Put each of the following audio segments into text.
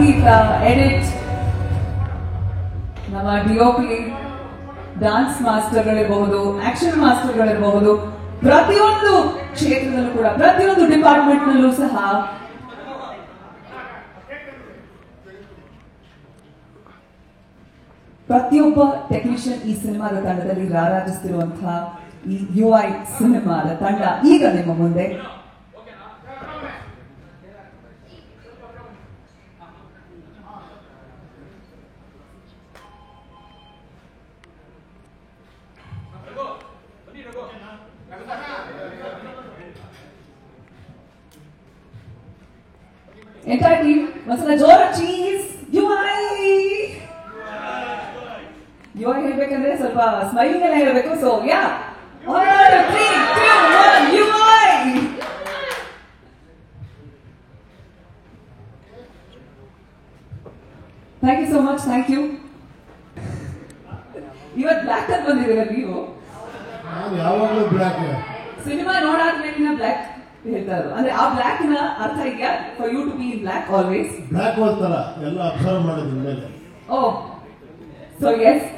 ಸಂಗೀತ, edit, ನಮ್ಮ DOP, dance ಮಾಸ್ಟರ್ಗಳಿರಬಹುದು, action ಮಾಸ್ಟರ್ಗಳಿರಬಹುದು, ಪ್ರತಿಯೊಂದು ಕ್ಷೇತ್ರದಲ್ಲೂ ಕೂಡ ಪ್ರತಿಯೊಂದು ಡಿಪಾರ್ಟ್ಮೆಂಟ್ ನಲ್ಲೂ ಸಹ ಪ್ರತಿಯೊಬ್ಬ ಟೆಕ್ನಿಷಿಯನ್ ಈ ಸಿನಿಮಾದ ತಂಡದಲ್ಲಿ ರಾರಾಜಿಸುತ್ತಿರುವಂತಹ ಈ UI ಸಿನಿಮಾದ ತಂಡ ಈಗ ನಿಮ್ಮ ಮುಂದೆ. ಎಂಟೈರ್ ಟೀಮ್ ಒಂದ್ಸಲ ಜೋರ ಚೀಸ್. UI ಹೇಳ್ಬೇಕಂದ್ರೆ ಸ್ವಲ್ಪ ಸ್ಮೈಲಿಂಗ್ ಎಲ್ಲ ಇರಬೇಕು. So yeah, 1 2 3 2 1 UI. Thank you so much. Thank you. ಇವತ್ತು ಬ್ಲ್ಯಾಕ್ ಅಲ್ಲಿ ಬಂದಿದ್ದೀರ ನೀವು? ಯಾವಾಗಲೂ ಬ್ಲ್ಯಾಕ್. ಸಿನಿಮಾ ನೋಡಾದ್ಮೇಲಿನ ಬ್ಲ್ಯಾಕ್ ಹೇಳ್ತಾರೆ, ಅಂದ್ರೆ ಆ ಬ್ಲ್ಯಾಕ್ ನ ಅರ್ಥ ಇದೆಯಾ? For you to be in black always. Black ಹೋಲ್ತಾರ ಎಲ್ಲ ಅಬ್ಸರ್ವ್ ಮಾಡೋದ್ರ ಮೇಲೆ. ಓ, ಸೊ ಎಸ್,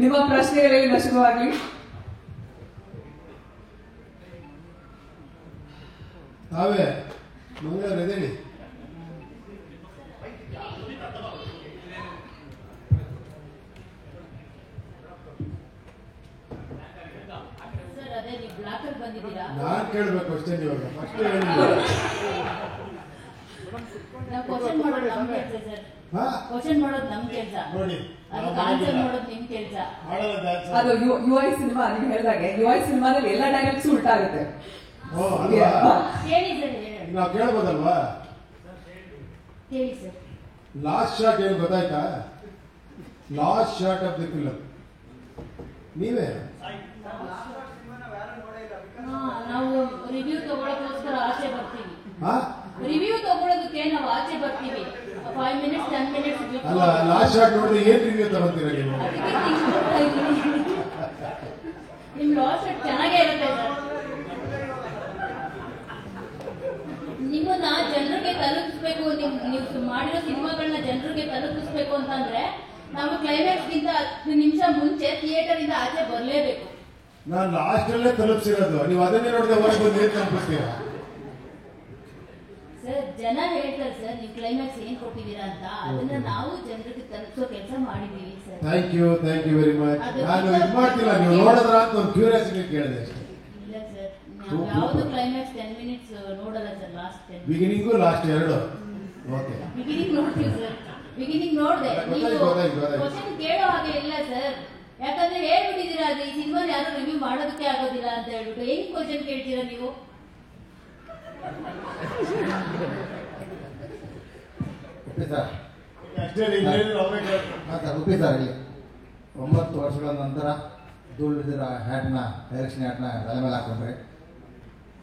ನಿಮ್ಮ ಪ್ರಶ್ನೆಗಳಲ್ಲಿ ಶುರುವಾಗಲಿ. ತಾವೇ ಮಂಗಳೂರು ಎದೇಳಿ. ನಾನ್ ಕೇಳ್ಬೇಕು ಅಷ್ಟೇ. ಇವಾಗ ಫಸ್ಟ್ ನೋಡಿ, ಅದು UI ಸಿನಿಮಾ. ನೀವು ಹೇಳಿದಾಗೆ UI ಸಿನಿಮಾದಲ್ಲಿ ಎಲ್ಲ ಡೈಲಾಗ್ಸ್ ಉಲ್ಟಾಗುತ್ತೆ. ನಾವು ಕೇಳ್ಬೋದಲ್ವಾ? ಲಾಸ್ಟ್ ಶಾಟ್ ಏನು ಗೊತ್ತಾಯ್ತಾ? Last shot of the film ನೀವೇ. ನಾವು ರಿವ್ಯೂ ತಗೊಳ್ಳೋದಕ್ಕೋಸ್ಕರ ಆಚೆ ಬರ್ತೀವಿ. ರಿವ್ಯೂ ತಗೊಳ್ಳೋದಕ್ಕೆ ನಾವು ಆಚೆ ಬರ್ತೀವಿ. 5 minutes 10 minutes ಅಲ್ಲ, ಲಾಸ್ಟ್ ಶಾಟ್ ನೋಡಿದ್ರೆ ಏನ್ ರಿವ್ಯೂ ತಗೊಂತೀರಾ ನೀವು? ನಿಮ್ ಲಾಸ್ಟ್ ಶಾಟ್ ಚೆನ್ನಾಗೇ ಇರುತ್ತೆ ಸರ್. ನಿಮ್ಮನ್ನ ಜನರಿಗೆ ತಲುಪಿಸ್ಬೇಕು, ನೀವು ಮಾಡಿರೋ ಸಿನಿಮಾಗಳನ್ನ ಜನರಿಗೆ ತಲುಪಿಸ್ಬೇಕು ಅಂತಂದ್ರೆ ನಾವು ಕ್ಲೈಮ್ಯಾಕ್ಸ್ ಗಿಂತ 10 ನಿಮಿಷ ಮುಂಚೆ ಥಿಯೇಟರ್ ಇಂದ ಆಚೆ ಬರಲೇಬೇಕು. ನಾನು ಲಾಸ್ಟ್ ಅಲ್ಲೇ ತಲುಪಿಸಿರೋದು, ನೀವು ಅದನ್ನೇ ನೋಡಿದ್ರೆ ಹೊರಗೆ ಬಂದು ಏನ್ ತಲುಪಿಸ್ತೀರಾ? ಸರ್, ಜನ ಹೇಳ್ತಾರೆ ಸರ್ ನೀವು ಕ್ಲೈಮ್ಯಾಕ್ಸ್ ಏನ್ ಕೊಟ್ಟಿದ್ದೀರಾ ಅಂತ, ಅದನ್ನ ನಾವು ಜನರಿಗೆ ತಲುಪಿಸೋ ಕೆಲಸ ಮಾಡಿದೀವಿ sir. Thank you very much. ನಾನು ಇದು ಮಾಡ್ತಿಲ್ಲ, ನೀವು ನೋಡಿದ್ರ ಅಂತ ಒಂದು ಕ್ಯೂರಿಯಾಸಿಟಿ ಕೇಳಿದೆ ಅಷ್ಟೇ. ಇಲ್ಲ ಸರ್, ನಾವು ಯಾವುದು ಕ್ಲೈಮ್ಯಾಕ್ಸ್ 10 minutes ನೋಡಲ್ಲ ಸರ್. ಲಾಸ್ಟ್ ಬಿಗಿನಿಂಗು ಲಾಸ್ಟ್ ಎರಡು. ಓಕೆ, ಬಿಗಿನಿಂಗ್ ನೋಡ್ತೀವಿ ಸರ್. ಬಿಗಿನಿಂಗ್ ನೋಡ್ದೆ, ನೀವು ಕ್ವಶನ್ ಕೇಳೋ ಹಾಗೆ ಇಲ್ಲ ಸರ್. ಯಾಕಂದ್ರೆ ಹೇಳ್ಬಿಟ್ಟಿದ್ದೀರಾ, ಅದು ಈ ಸಿನಿಮಾ ಯಾರು ರಿವ್ಯೂ ಮಾಡೋದಕ್ಕೆ ಆಗೋದಿಲ್ಲ ಅಂತ ಹೇಳ್ಬಿಟ್ಟು ಏನ್ ಕ್ವಶನ್ ಕೇಳ್ತೀರಾ ನೀವು? ಉಪ್ಪಿ ಸರ್, ಇಲ್ಲಿ 9 ವರ್ಷಗಳ ನಂತರ ಧೂಳಿದಿರ ಹ್ಯಾಟ್ನ, ಡೈರೆಕ್ಷನ್ ಹ್ಯಾಟ್ನ ತಲೆ ಮೇಲೆ ಹಾಕೊಂಡ್ರೆ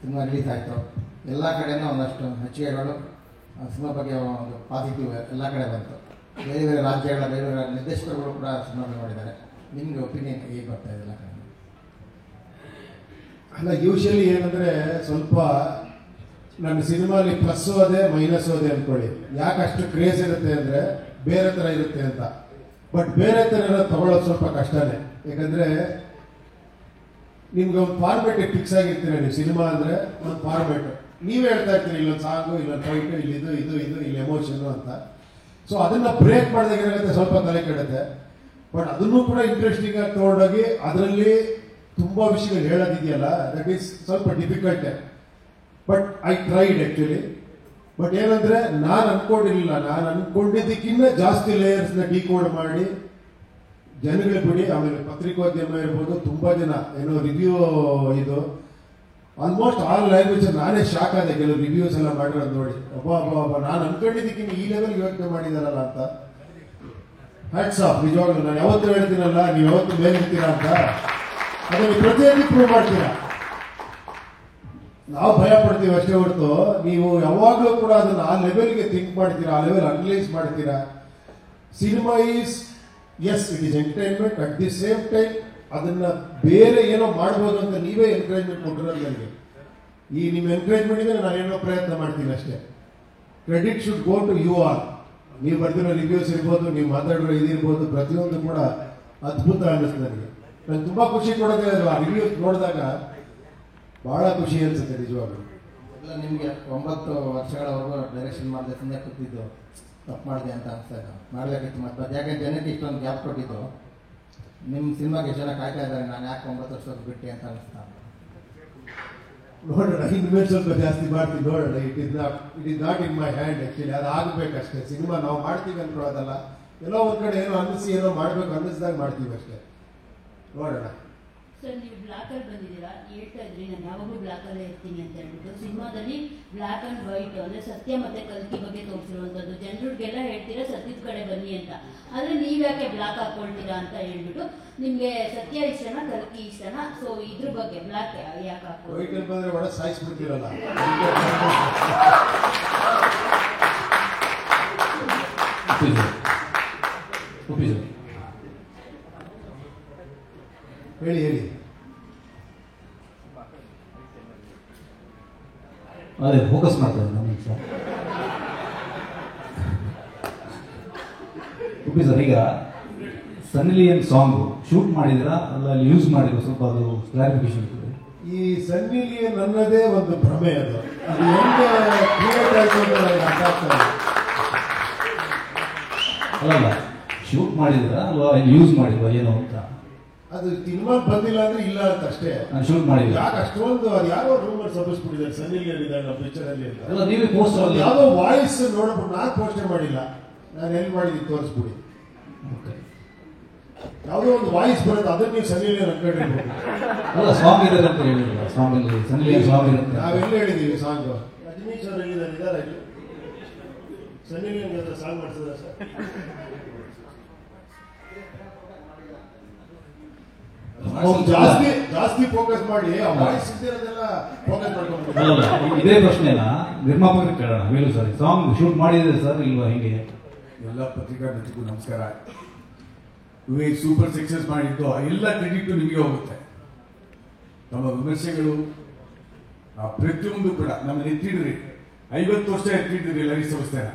ಸಿನಿಮಾ ರಿಲೀಸ್ ಆಯಿತು. ಎಲ್ಲ ಕಡೆಯಿಂದ ಒಂದಷ್ಟು ಮೆಚ್ಚುಗೆಗಳು, ಸಿನಿಮಾ ಬಗ್ಗೆ ಒಂದು ಪಾಸಿಟಿವ್ ಎಲ್ಲ ಕಡೆ ಬಂತು. ಬೇರೆ ಬೇರೆ ರಾಜ್ಯಗಳ ಬೇರೆ ಬೇರೆ ನಿರ್ದೇಶಕರುಗಳು ಕೂಡ ಸಿನಿಮಾ ಮಾಡಿದ್ದಾರೆ. ನಿಮ್ಗೆ ಒಪಿನಿಯನ್ ಹೇಗೆ ಬರ್ತಾ ಇದೆ? ಅಲ್ಲ, ಯೂಶಲಿ ಏನಂದ್ರೆ ಸ್ವಲ್ಪ ನನ್ನ ಸಿನಿಮಾಲಿ ಪ್ಲಸ್ ಹೋದೆ ಮೈನಸ್ ಹೋದೆ ಅನ್ಕೊಳ್ಳಿ. ಯಾಕೆ ಅಷ್ಟು ಕ್ರೇಜ್ ಇರುತ್ತೆ ಅಂದ್ರೆ ಬೇರೆ ತರ ಇರುತ್ತೆ ಅಂತ. ಬಟ್ ಬೇರೆ ತರ ತಗೊಳ್ಳೋದು ಸ್ವಲ್ಪ ಕಷ್ಟನೇ. ಯಾಕಂದ್ರೆ ನಿಮ್ಗೆ ಒಂದು ಫಾರ್ಮೆಟ್ ಫಿಕ್ಸ್ ಆಗಿರ್ತೀರ. ನೀವು ಸಿನಿಮಾ ಅಂದ್ರೆ ಒಂದು ಫಾರ್ಮೆಟ್ ನೀವೇ ಹೇಳ್ತಾ ಇರ್ತೀರಿ, ಇಲ್ಲೊಂದು ಸಾಂಗು, ಇಲ್ಲೊಂದು ಫೈಟು, ಇಲ್ಲಿ ಇದು ಇದು ಇದು ಇಲ್ಲಿ ಎಮೋಷನ್ ಅಂತ. ಸೊ ಅದನ್ನ ಬ್ರೇಕ್ ಮಾಡಿದಾಗ ಏನಾಗುತ್ತೆ, ಸ್ವಲ್ಪ ತಲೆ ಕೆಡುತ್ತೆ. ಬಟ್ ಅದನ್ನು ಕೂಡ ಇಂಟ್ರೆಸ್ಟಿಂಗ್ ಆಗಿ ತಗೊಂಡೋಗಿ ಅದರಲ್ಲಿ ತುಂಬಾ ವಿಷಯಗಳು ಹೇಳೋದಿದೆಯಲ್ಲ, ದಟ್ ಈಸ್ ಸ್ವಲ್ಪ difficult. But I tried actually. But ಏನಂದ್ರೆ ನಾನು ಅನ್ಕೊಂಡಿರ್ಲಿಲ್ಲ, ನಾನು ಅನ್ಕೊಂಡಿದ್ದಕ್ಕಿಂತ ಜಾಸ್ತಿ ಲೇಯರ್ಸ್ ನ ಡಿಕೋಡ್ ಮಾಡಿ ಜನಗಳಿಗೆ ಬಿಡಿ. ಆಮೇಲೆ ಪತ್ರಿಕೋದ್ಯಮ ಇರ್ಬೋದು, ತುಂಬಾ ಜನ ಏನೋ ರಿವ್ಯೂ, ಇದು ಆಲ್ಮೋಸ್ಟ್ ಆಲ್ ಲ್ಯಾಂಗ್ವೇಜ್ ನಾನೇ ಶಾಕ್ ಆದೆ ಕೆಲವು ರಿವ್ಯೂಸ್ ಎಲ್ಲ ಮಾಡಿರೋದು ನೋಡಿ. ಒಬ್ಬ ನಾನು ಅನ್ಕೊಂಡಿದ್ದಕ್ಕಿಂತ ಈ ಲೆವೆಲ್ ಯೋಚನೆ ಮಾಡಿದಾರಲ್ಲ ಅಂತ. Hats off. ನಿಜವಾಗ್ಲೂ ನಾನು ಯಾವತ್ತೂ ಹೇಳ್ತೀನಲ್ಲ, ನೀವು ಯಾವತ್ತು ಮೇಲಿರ್ತೀರಾ ಅಂತ, ಅದನ್ನು ಪ್ರತಿಯೊಂದು ಪ್ರೂವ್ ಮಾಡ್ತೀರಾ. ನಾವು ಭಯ ಪಡ್ತೀವಿ ಅಷ್ಟೇ ಹೊರತು ನೀವು ಯಾವಾಗಲೂ ಕೂಡ ಅದನ್ನು ಆ ಲೆವೆಲ್ಗೆ ಥಿಂಕ್ ಮಾಡ್ತೀರಾ, ಆ ಲೆವೆಲ್ ಅನಲೈಸ್ ಮಾಡ್ತೀರಾ. Cinema is yes, it is entertainment. At the same time ಅದನ್ನ ಬೇರೆ ಏನೋ ಮಾಡ್ಬೋದು ಅಂತ ನೀವೇ ಎನ್ಕರೇಜ್ಮೆಂಟ್ ಕೊಟ್ಟಿರೋದು ನನಗೆ. ಈ ನಿಮ್ಮ ಎನ್ಕರೇಜ್ಮೆಂಟ್ ಇಂದ ನಾನೇನೋ ಪ್ರಯತ್ನ ಮಾಡ್ತೀನಿ ಅಷ್ಟೇ. Credit should go to you all. ನೀವು ಬರ್ತಿರೋ ರಿವ್ಯೂಸ್ ಇರ್ಬೋದು, ನೀವು ಮಾತಾಡಿರೋ ಇದಿರ್ಬೋದು, ಪ್ರತಿಯೊಂದು ಕೂಡ ಅದ್ಭುತ ಅನ್ನಿಸ್ತು ನನಗೆ. ನಂಗೆ ತುಂಬಾ ಖುಷಿ ಕೊಡೋದೇ ಆ ರಿವ್ಯೂಸ್ ನೋಡಿದಾಗ ಬಹಳ ಖುಷಿ ಅನ್ಸುತ್ತೆ ನಿಜವಾಗ್ಲೂ. ಇಲ್ಲ, ನಿಮಗೆ 9 ವರ್ಷಗಳವರೆಗೂ ಡೈರೆಕ್ಷನ್ ಮಾಡಿದೆ, ಸುಮ್ಮನೆ ಕೂತಿದ್ದು ತಪ್ಪು ಮಾಡಿದೆ ಅಂತ ಅನಿಸ್ತಾ ಇಲ್ಲ. ಮಾಡಬೇಕಿತ್ತು ಮತ್ತೆ, ಯಾಕಂದ್ರೆ ಜನಕ್ಕೆ ಇಷ್ಟೊಂದು ಗ್ಯಾಪ್ ಕೊಟ್ಟಿದ್ದು. ನಿಮ್ಮ ಸಿನಿಮಾಗೆ ಎಷ್ಟು ಜನ ಕಾಯ್ತಾ ಇದ್ದಾರೆ, ನಾನು ಯಾಕೆ 9 ವರ್ಷಕ್ಕೆ ಬಿಟ್ಟೆ ಅಂತ ಅನಿಸ್ತಾ. ನೋಡೋಣ, ಇನ್ಮೇಲೆ ಸ್ವಲ್ಪ ಜಾಸ್ತಿ ಮಾಡ್ತೀವಿ, ನೋಡೋಣ. It is not in my hand actually. ಅದು ಆಗಬೇಕಷ್ಟೇ. ಸಿನಿಮಾ ನಾವು ಮಾಡ್ತೀವಿ ಅನ್ಕೊಳ್ಳೋದಲ್ಲ, ಎಲ್ಲೋ ಒಂದ್ ಕಡೆ ಏನೋ ಅನ್ನಿಸಿ ಏನೋ ಮಾಡ್ಬೇಕು ಅನ್ನಿಸಿದಾಗ ಮಾಡ್ತೀವಿ ಅಷ್ಟೇ. ನೋಡೋಣ. ಸರ್, ನೀವು ಬ್ಲಾಕಲ್ಲಿ ಬಂದಿದ್ದೀರಾ, ಹೇಳ್ತಾ ಇದ್ರಿ ನಾನು ಯಾವಾಗಲೂ ಬ್ಲಾಕಲ್ಲೇ ಇರ್ತೀನಿ ಅಂತ ಹೇಳ್ಬಿಟ್ಟು. ಸಿನಿಮಾದಲ್ಲಿ ಬ್ಲಾಕ್ ಅಂಡ್ ವೈಟ್ ಅಂದ್ರೆ ಸತ್ಯ ಮತ್ತೆ ಕಲ್ಕಿ ಬಗ್ಗೆ ತೋರಿಸಿರುವಂಥದ್ದು. ಜನರಿಗೆಲ್ಲ ಹೇಳ್ತೀರಾ ಸತ್ಯದ ಕಡೆ ಬನ್ನಿ ಅಂತ, ಆದ್ರೆ ನೀವ್ಯಾಕೆ ಬ್ಲಾಕ್ ಹಾಕೊಳ್ತೀರಾ ಅಂತ ಹೇಳ್ಬಿಟ್ಟು. ನಿಮ್ಗೆ ಸತ್ಯ ಇಷ್ಟನಾ ಕಲ್ಕಿ ಇಷ್ಟನಾ? ಸೊ ಇದ್ರ ಬಗ್ಗೆ ಬ್ಲಾಕ್ ಯಾಕೆ ಹಾಕೋ? ವೈಟ್ ಬಂದ್ರೆ ಒಳ ಸಾಯಿಸ್ಬಿಡ್ತೀರಲ್ಲ. ಹೇಳಿ ಹೇಳಿ. ಅದೇ ಫೋಕಸ್ ಮಾಡ್ತಾ ಇದ್ದೀನಿ ನಮ್ಮ ಉಪ್ಪಿ ಸರ್. ಈಗ ಸನ್ನಿ ಲಿಯೋನ್ ಸಾಂಗು ಶೂಟ್ ಮಾಡಿದಿರಾ ಅಲ್ಲ ಅಲ್ಲಿ ಯೂಸ್ ಮಾಡಿದ್ರು? ಸ್ವಲ್ಪ ಅದು ಕ್ಲಾರಿಫಿಕೇಶನ್ ಇದೆ. ಈ ಸನ್ನಿ ಲಿಯೋನ್ ನನ್ನದೇ ಒಂದು ಭ್ರಮೆ. ಅದು ಹೆಂಗೆ ಕ್ರಿಯೇಟ್ ಆಯ್ತು ಅಂತ ನನಗೆ ಅರ್ಥ ಆಗ್ತಾ ಇಲ್ಲ. ಅಲ್ಲ, ಶೂಟ್ ಮಾಡಿದಿರಾ ಅಲ್ವಾ ಅಲ್ಲಿ ಯೂಸ್ ಮಾಡಿಲ್ವಾ ಏನೋ ಅಂತ. ಅದು ಸಿನಿಮಾ ಬಂದಿಲ್ಲ ಅಂದ್ರೆ ಇಲ್ಲ ಅಂತ ಅಷ್ಟೇ. ನಾನು ಶೂಟ್ ಮಾಡಿಲ್ಲ. ಯಾಕೆ ಅಷ್ಟೊಂದು ಅದು ಯಾರೋ ರೂಮರ್ ಸಬ್ಬಿಸ್ಬಿಟ್ಟಿದ್ದಾರೆ ಸನ್ನಿ ಲಿಯೋನ್ ಇದ್ದಾಗ ಪಿಕ್ಚರ್ ಅಲ್ಲಿ ಅಂತ. ಅಲ್ಲ, ನೀವೇ ಪೋಸ್ಟರ್ ಅಲ್ಲಿ ಯಾವುದೋ ವಾಯ್ಸ್ ನೋಡ್ಬಿಟ್ಟು ನಾನು ಪೋಸ್ಟರ್ ಮಾಡಿಲ್ಲ, ನಾನು ಎಲ್ಲಿ ಮಾಡಿದ್ದೀನಿ ತೋರಿಸ್ಬಿಡಿ. ಯಾವುದೋ ಒಂದು ವಾಯ್ಸ್ ಬರುತ್ತೆ, ಅದನ್ನ ನೀವು ಸನ್ನಿ ಲಿಯೋನ್ ಅನ್ಕೊಂಡಿರ್ಬೋದು. ಅಲ್ಲ, ಸಾಂಗ್ ಇದೆ ಅಂತ ಹೇಳಿಲ್ಲ. ಸಾಂಗ್ ಅಲ್ಲಿ ಸನ್ನಿ ಲಿಯೋನ್ ಸಾಂಗ್ ಇರುತ್ತೆ. ನಾವೆಲ್ಲ ಹೇಳಿದೀವಿ ಸಾಂಗ್. ರಜನೀಶ್ ಅವರು ಎಲ್ಲಿದ್ದಾರೆ? ಇಲ್ಲಿ ಸನ್ನಿ ಲಿಯೋನ್ ಜೊತೆ ಸಾಂಗ್ ಮಾಡ್ತಿದ್ದಾರೆ ಸರ್. ಜಾಸ್ತಿ ಫೋಕಸ್ ಮಾಡಿ ಆ ವಾಯ್ಸ್ ಇದ್ದಿರೋದೆಲ್ಲ ಫೋಕಸ್ ಮಾಡ್ಕೊಂಡು. ಅಲ್ಲ, ಇದೇ ಪ್ರಶ್ನೆನ ನಿರ್ಮಾಪಕರಿಗೆ ಕೇಳೋಣ. ವೇಲು ಸರ್, ಸಾಂಗ್ ಶೂಟ್ ಮಾಡಿದ್ರೆ ಸರ್ ಇಲ್ವಾ ಹೆಂಗೆ? ಎಲ್ಲ ಪತ್ರಿಕಾ ಮಿತ್ರರಿಗೂ ನಮಸ್ಕಾರ. ಇವೇ ಸೂಪರ್ ಸಕ್ಸಸ್ ಮಾಡಿದ್ದು ಎಲ್ಲ ಕ್ರೆಡಿಟ್ ನಿಮಗೆ ಹೋಗುತ್ತೆ. ನಮ್ಮ ವಿಮರ್ಶೆಗಳು ಪ್ರತಿಯೊಂದು ಕೂಡ ನಮ್ಮನ್ನು ಎತ್ತಿಡ್ರಿ. 50 ವರ್ಷ ಎತ್ತಿಡ್ರಿ ಲರಿ ಸಂಸ್ಥೆನ.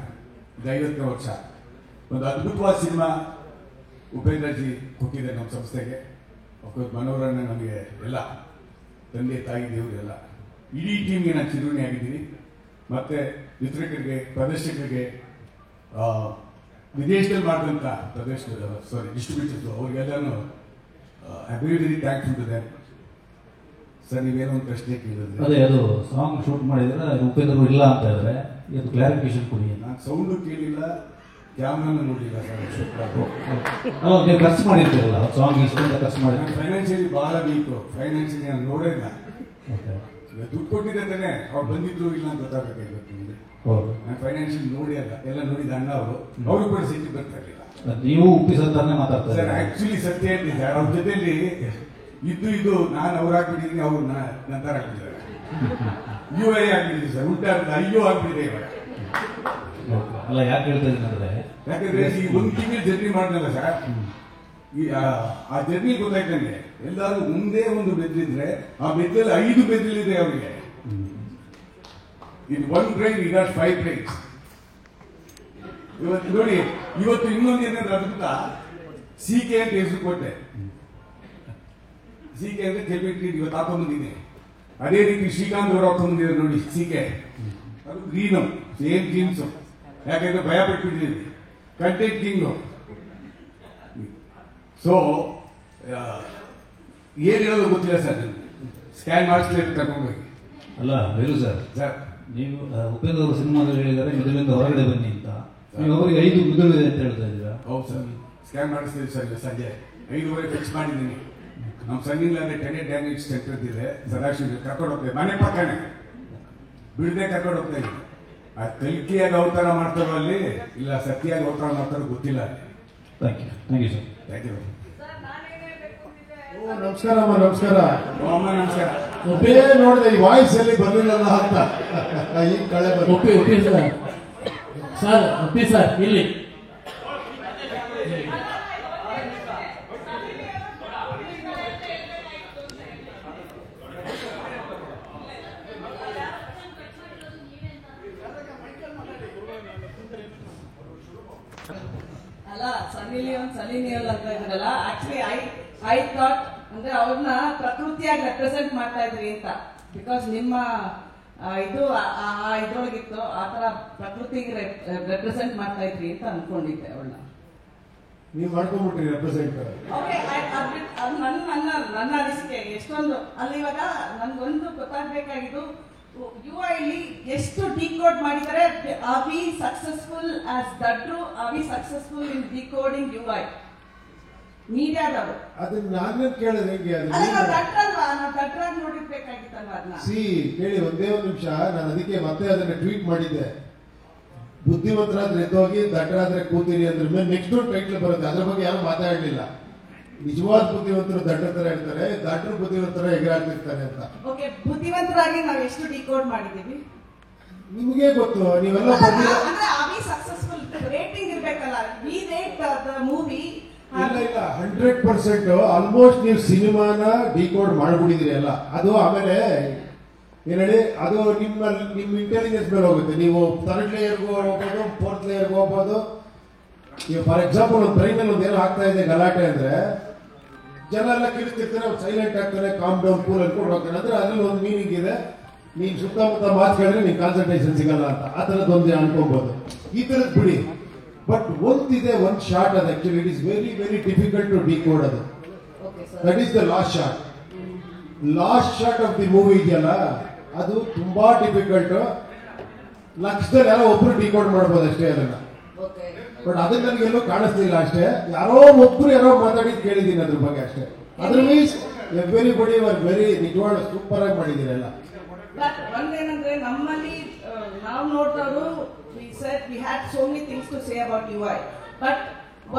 ಇದು 50ನೇ ವರ್ಷ. ಒಂದು ಅದ್ಭುತವಾದ ಸಿನಿಮಾ ಉಪೇಂದ್ರಜಿ ಕೊಟ್ಟಿದ್ದಾರೆ ನಮ್ಮ ಸಂಸ್ಥೆಗೆ. ಮನೋರನ್ನ ನಮಗೆ ಎಲ್ಲ ತಂದೆ ತಾಯಿ ದೇವರೆಲ್ಲ ಇಡೀ ಟೀಮ್ಗೆ ನಾನು ಚಿರುಣಿ ಆಗಿದ್ದೀನಿ. ಮತ್ತೆ ವಿತರಕರಿಗೆ, ಪ್ರದರ್ಶಕರಿಗೆ, ವಿದೇಶದಲ್ಲಿ ಮಾಡಿದಂಥ ಡಿಸ್ಟ್ರಿಬ್ಯೂಟರ್ಸ್ ಅವ್ರಿಗೆಲ್ಲನೂ very very thankful to them. Sir, ನೀವೇನೋ ಒಂದು ಪ್ರಶ್ನೆ ಕೇಳಿದ್ರೆ ಅದೇ ಅದು ಸಾಂಗ್ ಶೂಟ್ ಮಾಡಿದ್ರೆ ಉಪೇಂದ್ರ ಇಲ್ಲ ಅಂತ ಹೇಳಿದ್ರೆ ಇದು ಕ್ಲಾರಿಫಿಕೇಶನ್ ಕೊಡಿ. ನಾನು ಸೌಂಡು ಕೇಳಿಲ್ಲ, ಕ್ಯಾಮ್ರಾನು ನೋಡಿಲ್ಲ ಸರ್. ಅಲ್ಲ, ನೀವು ಖರ್ಚು ಮಾಡಿರ್ತೀರಲ್ಲ ಸಾಂಗ್ ಇಷ್ಟೊಂದು ಖರ್ಚು ಮಾಡಿ. ನಾನು ಫೈನಾನ್ಷಿಯಲಿ ಬಹಳ ವೀಕು. ಫೈನಾನ್ಷಿಯಲಿ ನಾನು ನೋಡೇ ಇಲ್ಲ. ದುಡ್ಡು ಕೊಟ್ಟಿದ್ದೆ ತಾನೆ, ಅವ್ರು ಬಂದಿದ್ರು ಇಲ್ಲ ಅಂತ ಗೊತ್ತಾಗಬೇಕಾಗಿತ್ತು ನಿಮಗೆ. ನಾನು ಫೈನಾನ್ಷಿಯಲ್ ನೋಡಿ ಅಲ್ಲ, ಎಲ್ಲ ನೋಡಿದ ಅಣ್ಣ ಅವರು ಕೂಡ ಸಿಟಿ ಬರ್ತಾ ಇರಲಿಲ್ಲ. ನೀವು ಉಪ್ಪಿ ಸರ್ತಾರನೇ ಮಾತಾಡ್ತಾರೆ ಸರ್. ಆಕ್ಚುಲಿ ಸತ್ಯ ಹೇಳ್ತೀನಿ ಸರ್, ಅವ್ರ ಜೊತೆಲಿ ಇದು ನಾನು ಅವ್ರಾಗ್ಬಿಟ್ಟಿದ್ದೀನಿ, ಅವ್ರು ನಂತರ ಆಗ್ಬಿಟ್ಟಿದ್ದಾರೆ. UA ಆಗ್ಬಿಟ್ಟಿದೆ ಸರ್, ಉಲ್ಟಾ ಅಯ್ಯೋ ಆಗ್ಬಿಟ್ಟಿದೆ ಇವಾಗ. ಅಲ್ಲ, ಯಾಕೆ ಹೇಳ್ತಾ ಇದ್ದೀನಿ ಅಂದ್ರೆ ಯಾಕಂದ್ರೆ ಈ 1 ತಿಂಗಳು ಜರ್ನಿ ಮಾಡಿದ್ನಲ್ಲ ಸರ್, ಆ ಜರ್ನಿ ಗೊತ್ತಾಯ್ತಂಗೆ. ಎಲ್ಲರೂ ಮುಂದೆ ಒಂದು ಬೆದ್ರಿದ್ರೆ ಆ ಬೆದ್ರಲ್ಲಿ 5 ಬೆದ್ರಲ್ಲಿದೆ ಅವರಿಗೆ. ಇನ್ 1 ಬ್ರೈನ್ ಈಗ 5 ಬ್ರೈನ್ಸ್. ಇವತ್ತು ನೋಡಿ, ಇವತ್ತು ಇನ್ನೊಂದು ಏನಾದ್ರು ಅದ್ಭುತ, CK ಅಂತ ಹೆಸರು ಕೊಟ್ಟೆ. CK ಅಂದ್ರೆ ಕೆಬಿಟಿ ಇವತ್ತು ಹಾಕೊಂಡ್ಬಂದಿದೆ. ಅದೇ ರೀತಿ ಶ್ರೀಕಾಂತ್ ಅವರು ಹಾಕೊಂಡ್ಬಂದಿದ್ದಾರೆ ನೋಡಿ CK. ಅದು ಗ್ರೀನು ಸೇಮ್ ಜೀನ್ಸ್. ಯಾಕಂದ್ರೆ ಭಯ ಪಟ್ಬಿಟ್ಟಿದ್ದೀವಿ. Content king. ಸೊ ಏನ್ ಹೇಳೋದು ಗೊತ್ತಿಲ್ಲ ಸರ್. ಸ್ಕ್ಯಾನ್ ಮಾಡಿಸ್ಲೇಬೇಕು ಕರ್ಕೊಂಡೋಗಿ. ಅಲ್ಲ ವೇಲು ಸರ್, ಸರ್ ನೀವು ಉಪೇಂದ್ರ ಅವರು ಸಿನಿಮಾದಲ್ಲಿ ಹೇಳಿದ್ದಾರೆ ಮಿದುಳಿಂದ ಹೊರಗಡೆ ಬನ್ನಿ ಅಂತ. ನೀವು ಅವರಿಗೆ 5 ಮಿದುಳು ಇದೆ ಅಂತ ಹೇಳ್ತಾ ಇದ್ದೀರಾ? ಹೌದು ಸರ್, ಸ್ಕ್ಯಾನ್ ಮಾಡಿಸ್ತೀವಿ ಸರ್. ಇಲ್ಲ ಸಂಜೆ 5:30 ಫಿಕ್ಸ್ ಮಾಡಿದ್ದೀನಿ. ನಮ್ಮ ಸಂಗಿನಲ್ಲಿ ಟೆನೆಟ್ ಡ್ಯಾಮೇಜ್ ಸೆಂಟರ್ ಇದೆ, ಸದಾಶಿವ ಕರ್ಕೊಂಡು ಹೋಗ್ತೇವೆ. ಮನೆ ಪಕ್ಕನೆ ಬಿಡದೆ ಕರ್ಕೊಂಡು ಹೋಗ್ತಾ ಇದ್ದೀನಿ. ಆ ಕಲ್ಕಿಯಾಗಿ ಅವತಾರ ಮಾಡ್ತಾರೋ ಅಲ್ಲಿ, ಇಲ್ಲ ಸತ್ಯಾಗಿ ಅವತಾರ ಮಾಡ್ತಾರೋ ಗೊತ್ತಿಲ್ಲ. Thank you sir. Thank you. ನಮಸ್ಕಾರ ಅಮ್ಮ. ನಮಸ್ಕಾರ ಅಮ್ಮ. ನಮಸ್ಕಾರ. ಒಪ್ಪೇ ನೋಡಿದೆ ಈ ವಾಯ್ಸ್ ಅಲ್ಲಿ ಬರ್ಲಿಲ್ಲಲ್ಲ ಅಂತ. ಈಗ ಕಳೆ ಒಪ್ಪಿ ಸರ್ ಇಲ್ಲಿ ಅಲ್ಲ ಸನ್ನಿ ಲಿಯೋನ್ ಅಂತ ಇದ್ರಲ್ಲ, ಆಕ್ಚುಲಿ ಐ ಥಾಟ್ ಅಂದ್ರೆ ಅವ್ರನ್ನ ಪ್ರಕೃತಿಯಾಗಿ ರೆಪ್ರೆಸೆಂಟ್ ಮಾಡ್ತಾ ಇದ್ರಿ ಅಂತ. ಬಿಕಾಸ್ ನಿಮ್ಮ ಇದು ಇದ್ರೊಳಗಿತ್ತು, ಆ ತರ ಪ್ರಕೃತಿಗೆ ರೆಪ್ರೆಸೆಂಟ್ ಮಾಡ್ತಾ ಇದ್ರಿ ಅಂತ ಅನ್ಕೊಂಡಿದ್ದೆ ಅವಳನ್ನ. ನೀವು ಮಾಡ್ಕೊಂಡ್ಬಿಟ್ರಿ ರೆಪ್ರೆಸೆಂಟ್. ಓಕೆ, ನನ್ನ ಅನಿಸಿಕೆ ಎಷ್ಟೊಂದು ಅಲ್ಲಿ. ಇವಾಗ ನನ್ಗೊಂದು ಗೊತ್ತಾಗ್ಬೇಕಾಗಿದ್ದು, UI ಎಷ್ಟು ಡಿಕೋಡ್ ಮಾಡಿದರೆ. ಆರ್ ವಿ ಸಕ್ಸಸ್ಫುಲ್ ಆಸ್ ದಟ್ರು? Are we successful in decoding UI ಮೀಡಿಯಾದವರು? ಅದನ್ನ ನಾನೇ ಕೇಳಿದ್ರೆ ಹೆಂಗೆ? ನಾವು ದಟ್ರಾಗಿ ನೋಡಿರ್ಬೇಕಾಗಿತ್ತಲ್ವ ಅದನ್ನ. ಕೇಳಿ ಒಂದೇ ಒಂದು ನಿಮಿಷ. ನಾನು ಅದಕ್ಕೆ ಮತ್ತೆ ಅದನ್ನ ಟ್ವೀಟ್ ಮಾಡಿದ್ದೆ. ಬುದ್ಧಿವಂತರಾದ್ರೆ ಎದ್ದೋಗಿ, ದಡ್ಡರಾದ್ರೆ ಕೂತಿರಿ ಅಂದ್ರೆ ಮೇಲೆ ನೆಕ್ಸ್ಟ್ ಒಂದು ಟೈಟ್ಲ್ ಬರುತ್ತೆ. ಅದ್ರ ಬಗ್ಗೆ ಯಾರು ಮಾತಾಡಲಿಲ್ಲ. ನಿಜವಾದ ಬುದ್ಧಿವಂತರು ದಡ್ಡ ತರ ಹೇಳ್ತಾರೆ, ದಡ್ಡರು ಬುದ್ಧಿವಂತರ ಎಗರಾಡ್ತಿರ್ತಾರೆ ಅಂತ. ಓಕೆ, ಬುದ್ಧಿವಂತರಾಗಿ ನಾವು ಎಷ್ಟು ಡಿಕೋಡ್ ಮಾಡಿದೀವಿ ನಿಮ್ಗೆ ಗೊತ್ತು. ನೀವೆಲ್ಲ ಸಕ್ಸಸ್ಫುಲ್ ರೇಟಿಂಗ್ ಇರ್ಬೇಕಲ್ಲ. We rate the movie. ಇಲ್ಲ 100% ಆಲ್ಮೋಸ್ಟ್ ನೀವು ಸಿನಿಮಾನ ಡಿಕೋಡ್ ಮಾಡ್ಬಿಟ್ಟಿದ್ರಿ ಎಲ್ಲ. ಅದು ಆಮೇಲೆ ಏನ್ ಹೇಳಿ, ಅದು ನಿಮ್ಮ ಇಂಟೆಲಿಜೆನ್ಸ್ ಮೇಲೆ ಹೋಗುತ್ತೆ. ನೀವು 3rd ಲೇಯರ್ಗೂ ಹೋಗ್ಬೋದು, 4th ಲೇಯರ್ಗೂ ಹೋಗ್ಬೋದು. ಈಗ ಫಾರ್ ಎಕ್ಸಾಂಪಲ್ ಒಂದು ಟ್ರೈನಲ್ಲಿ ಒಂದು ಏನೋ ಆಗ್ತಾ ಇದೆ ಗಲಾಟೆ ಅಂದ್ರೆ ಜನ ಎಲ್ಲ ಕಿರಿಸ್ತಿರ್ತಾರೆ, ಸೈಲೆಂಟ್ ಆಗ್ತಾನೆ, ಕಾಮ್ ಡೌನ್, ಕೂಲ್ ಅನ್ಕೊಂಡು ಹೋಗ್ತಾನೆ. ಅಂದ್ರೆ ಅದ್ರಲ್ಲಿ ಒಂದು ಮೀನಿಂಗ್ ಇದೆ. ನೀನ್ ಸುತ್ತಮುತ್ತ ಮಾತು ಕೇಳಿದ್ರೆ ನೀನ್ ಕಾನ್ಸಂಟ್ರೇಷನ್ ಸಿಗಲ್ಲ ಅಂತ, ಆ ತರದೊಂದು ಅನ್ಕೊಬಹುದು. ಈ ತರದ್ ಬಿಡಿ. ಬಟ್ ಒಂದಿದೆ, ಒಂದು ಶಾರ್ಟ್ ಅದು actually it is very very difficult to decode. ಅದು that is the last shot of the movie ಇದೆಯಲ್ಲ, ಅದು ತುಂಬಾ ಡಿಫಿಕಲ್ಟ್. ಲಕ್ಷದಲ್ಲಿ ಯಾರೋ ಒಬ್ರು ಡಿಕೋಡ್ ಮಾಡ್ಬೋದು ಅಷ್ಟೇ ಅದನ್ನ. ಬಟ್ ಅದನ್ನ ನನಗೆಲ್ಲೂ ಕಾಣಿಸ್ಲಿಲ್ಲ ಅಷ್ಟೇ. ಯಾರೋ ಮಾತಾಡಿದ್ ಕೇಳಿದೀನಿ ಅದ್ರ ಬಗ್ಗೆ ಅಷ್ಟೇ. ಅದರ್ವೈಸ್ ಎವ್ರಿಬಡಿ ವರ್ ವೆರಿ ನಿಜವಾದ ಸೂಪರ್ ಆಗಿ ಮಾಡಿದೀರಲ್ಲ. ಬಟ್ ಒಂದೇನಂದ್ರೆ ನಮ್ಮಲ್ಲಿ ನಾವು ನೋಡಿದವರು we had so many things to say about UI, but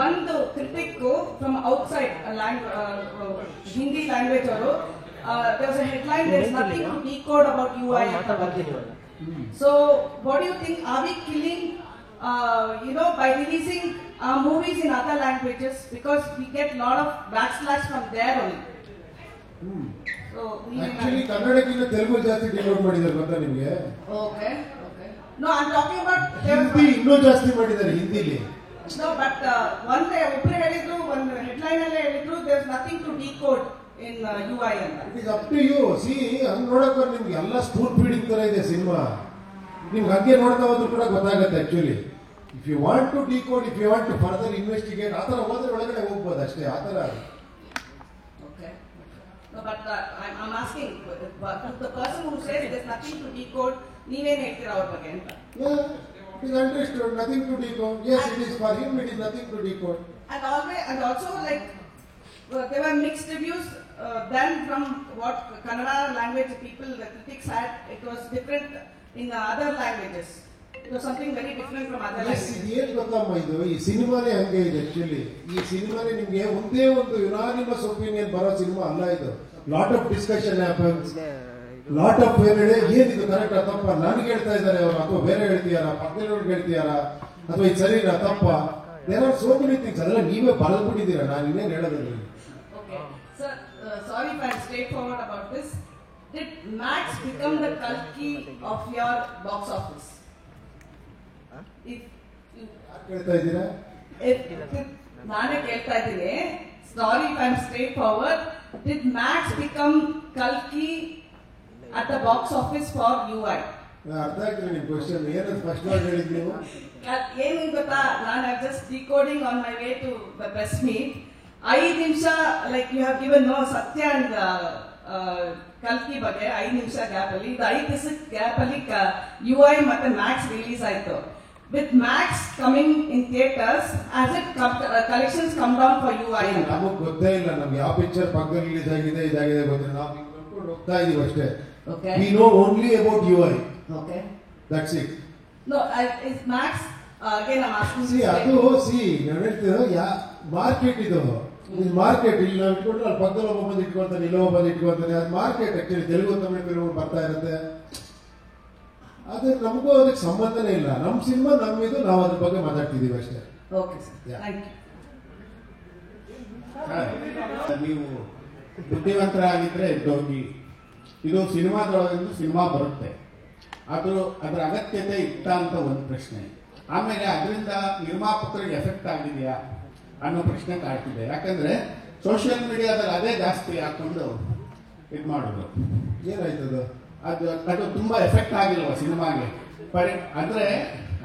ಒಂದು critic from outside Hindi language ಅವರು, there was a headline, there is nothing to decode about UI ಅಂತ ಬರ್ತಿದ್ರು. So what do you think, are we killing by releasing movies in other languages, because we get lot of backslash from there only. So actually ಕನ್ನಡಕ್ಕಿಂತ ತೆಲುಗು ಜಾಸ್ತಿ decode ಮಾಡಿದ್ದಾರೆ ಗೊತ್ತಾ ನಿಮ್ಗೆ? Okay. No, I'm talking about Hindi ಇನ್ನೂ ಜಾಸ್ತಿ ಮಾಡಿದ್ದಾರೆ ಹಿಂದಿಲಿ. No, but ಒಬ್ರು ಹೇಳಿದ್ರು, ಒಂದು ಹೆಡ್ಲೈನ್ ಅಲ್ಲೇ ಹೇಳಿದ್ರು, there is nothing to decode in UI ಅಂತ. It is up to you. See, ಹಂಗ್ ನೋಡಕ್ ನಿಮ್ಗೆ ಎಲ್ಲ ಸ್ಪೂನ್ ಫೀಡಿಂಗ್ ತರ ಇದೆ ಸಿನಿಮಾ. ನಿಮ್ಗೆ ಹಂಗೆ ನೋಡ್ತಾ ಹೋದ್ರು ಕೂಡ ಗೊತ್ತಾಗುತ್ತೆ actually. If you want to decode, if you want to further investigate, ಆ ತರ ಹೋದ್ರೆ ಒಳಗಡೆ ಹೋಗ್ಬೋದು ಅಷ್ಟೇ. ಆ ತರ. Okay. No, but I'm asking, the person who says there's nothing to decode, ನೀವೇನ್ ಹೇಳ್ತೀರಾ ಅವ್ರ ಬಗ್ಗೆ ಅಂತ? Yeah, it is understood, nothing to decode. Yes, it is for him, it is nothing to decode. And also like there were mixed reviews then from what Kannada language people, the critics had. It was different in other languages. It was something very different from other languages. ಏನ್ ಗೊತ್ತಮ್ಮ, ಇದು ಈ ಸಿನಿಮಾನೇ ಹಂಗೆ ಇದೆ actually. ಈ ಸಿನಿಮಾನೇ ನಿಮ್ಗೆ ಒಂದೇ ಒಂದು unanimous opinion ಬರೋ ಸಿನಿಮಾ ಅಲ್ಲ ಇದು. Lot of discussion happens, lot of ಏನಿದು ಕರೆಕ್ಟ್ ತಪ್ಪ, ನನಗೆ ಹೇಳ್ತಾ ಇದ್ದಾರೆ ಅವರು, ಅಥವಾ ಬೇರೆ ಹೇಳ್ತೀಯಾರ, ಪಕ್ಕದವ್ರಿಗೆ ಹೇಳ್ತೀಯಾರ, ಅಥವಾ ಇದು ಸರಿನಾ ತಪ್ಪ. There are so many things. ಅದೆಲ್ಲ ನೀವೇ ಬರೆದ್ಬಿಟ್ಟಿದ್ದೀರಾ, ನಾನು ಇನ್ನೇನು ಹೇಳೋದಿಲ್ಲ. Okay, sir, sorry if I'm straightforward about this. Did Max become the Kalki of your box office? ಕೇಳ್ತಾ ಇದ್ದೀರಾ? ನಾನೇ ಕೇಳ್ತಾ ಇದ್ದೀನಿ. Sorry if I'm straightforward. Did Max become Kalki at the box office for UI? ಅರ್ಥ ಆಗ್ತದೆ ನಿಮ್ question. ಏನು ಸ್ಪಷ್ಟವಾಗಿ ಹೇಳಿದ್ ನೀವು? ಏನು ಗೊತ್ತಾ, ನಾನು just decoding on my way to the press meet. 5 ನಿಮಿಷ like you have given no Satya and ಕಲ್ಕಿ ಬಗ್ಗೆ 5 ನಿಮಿಷ ಗ್ಯಾಪ್ ಅಲ್ಲಿ, ಇದು 5 ದಿವಸ ಗ್ಯಾಪ್ ಅಲ್ಲಿ UI ಮತ್ತೆ ಮ್ಯಾಕ್ಸ್ ರಿಲೀಸ್ ಆಯ್ತು. With Max coming in theaters, as it collections come down for UI. ನಮಗ್ ಗೊತ್ತೇ ಇಲ್ಲ ನಮ್ಗೆ ಯಾವ ಪಿಕ್ಚರ್ ಪಕ್ಕದಲ್ಲಿ ರಿಲೀಸ್ ಆಗಿದೆ ಇದಾಗಿದೆ ಗೊತ್ತಿಲ್ಲ. ನಾವು ನೋಡ್ಕೊಂಡು ಹೋಗ್ತಾ ಇದೀವಿ ಅಷ್ಟೇ. Okay. We know only about UI. Okay. That's it. No, is Max again I'm asking. ಅದು ನಾನು ಹೇಳ್ತಿದ್ದೆ ಮಾರ್ಕೆಟ್ ಇದು ಮಾರ್ಕೆಟ್. ಇಲ್ಲಿ ನಾವು ಇಟ್ಕೊಂಡ್ರೆ ಅಲ್ಲಿ ಪಕ್ಕದಲ್ಲಿ ಒಬ್ಬ ಬಂದು ಇಟ್ಕೊಳ್ತಾನೆ, ಇಲ್ಲೊಬ್ಬ ಬಂದು ಇಟ್ಕೊಳ್ತಾನೆ. ಅದು market actually. Telugu Tamil film ಬರ್ತಾ ಇರುತ್ತೆ. ಅದು ನಮಗೂ ಅದಕ್ಕೆ ಸಂಬಂಧನೇ ಇಲ್ಲ. ನಮ್ಮ ಸಿನಿಮಾ ನಮ್ಮಿದು, ನಾವು ಅದ್ರ ಬಗ್ಗೆ ಮಾತಾಡ್ತಿದೀವಿ ಅಷ್ಟೇ. Okay, sir. Thank you. ನೀವು ಬುದ್ಧಿವಂತರಾಗಿದ್ರೆ ಎದ್ದೋಗಿ. ಇದು ಸಿನಿಮಾದೊಳಗಿಂದ ಸಿನಿಮಾ ಬರುತ್ತೆ. ಅದರ ಅಗತ್ಯತೆ ಇತ್ತ ಅಂತ ಒಂದು ಪ್ರಶ್ನೆ. ಆಮೇಲೆ ಅದರಿಂದ ನಿರ್ಮಾಪಕರಿಗೆ ಎಫೆಕ್ಟ್ ಆಗಿದೆಯಾ ಅನ್ನೋ ಪ್ರಶ್ನೆ ಕಾಡ್ತಿದೆ. ಯಾಕಂದ್ರೆ ಸೋಷಿಯಲ್ ಮೀಡಿಯಾದಲ್ಲಿ ಅದೇ ಜಾಸ್ತಿ ಹಾಕೊಂಡು ಇದು ಮಾಡೋದು. ಏನಾಯ್ತದು? ಅದು ತುಂಬಾ ಎಫೆಕ್ಟ್ ಆಗಿಲ್ವಾ ಸಿನಿಮಾಗೆ? ಅಂದ್ರೆ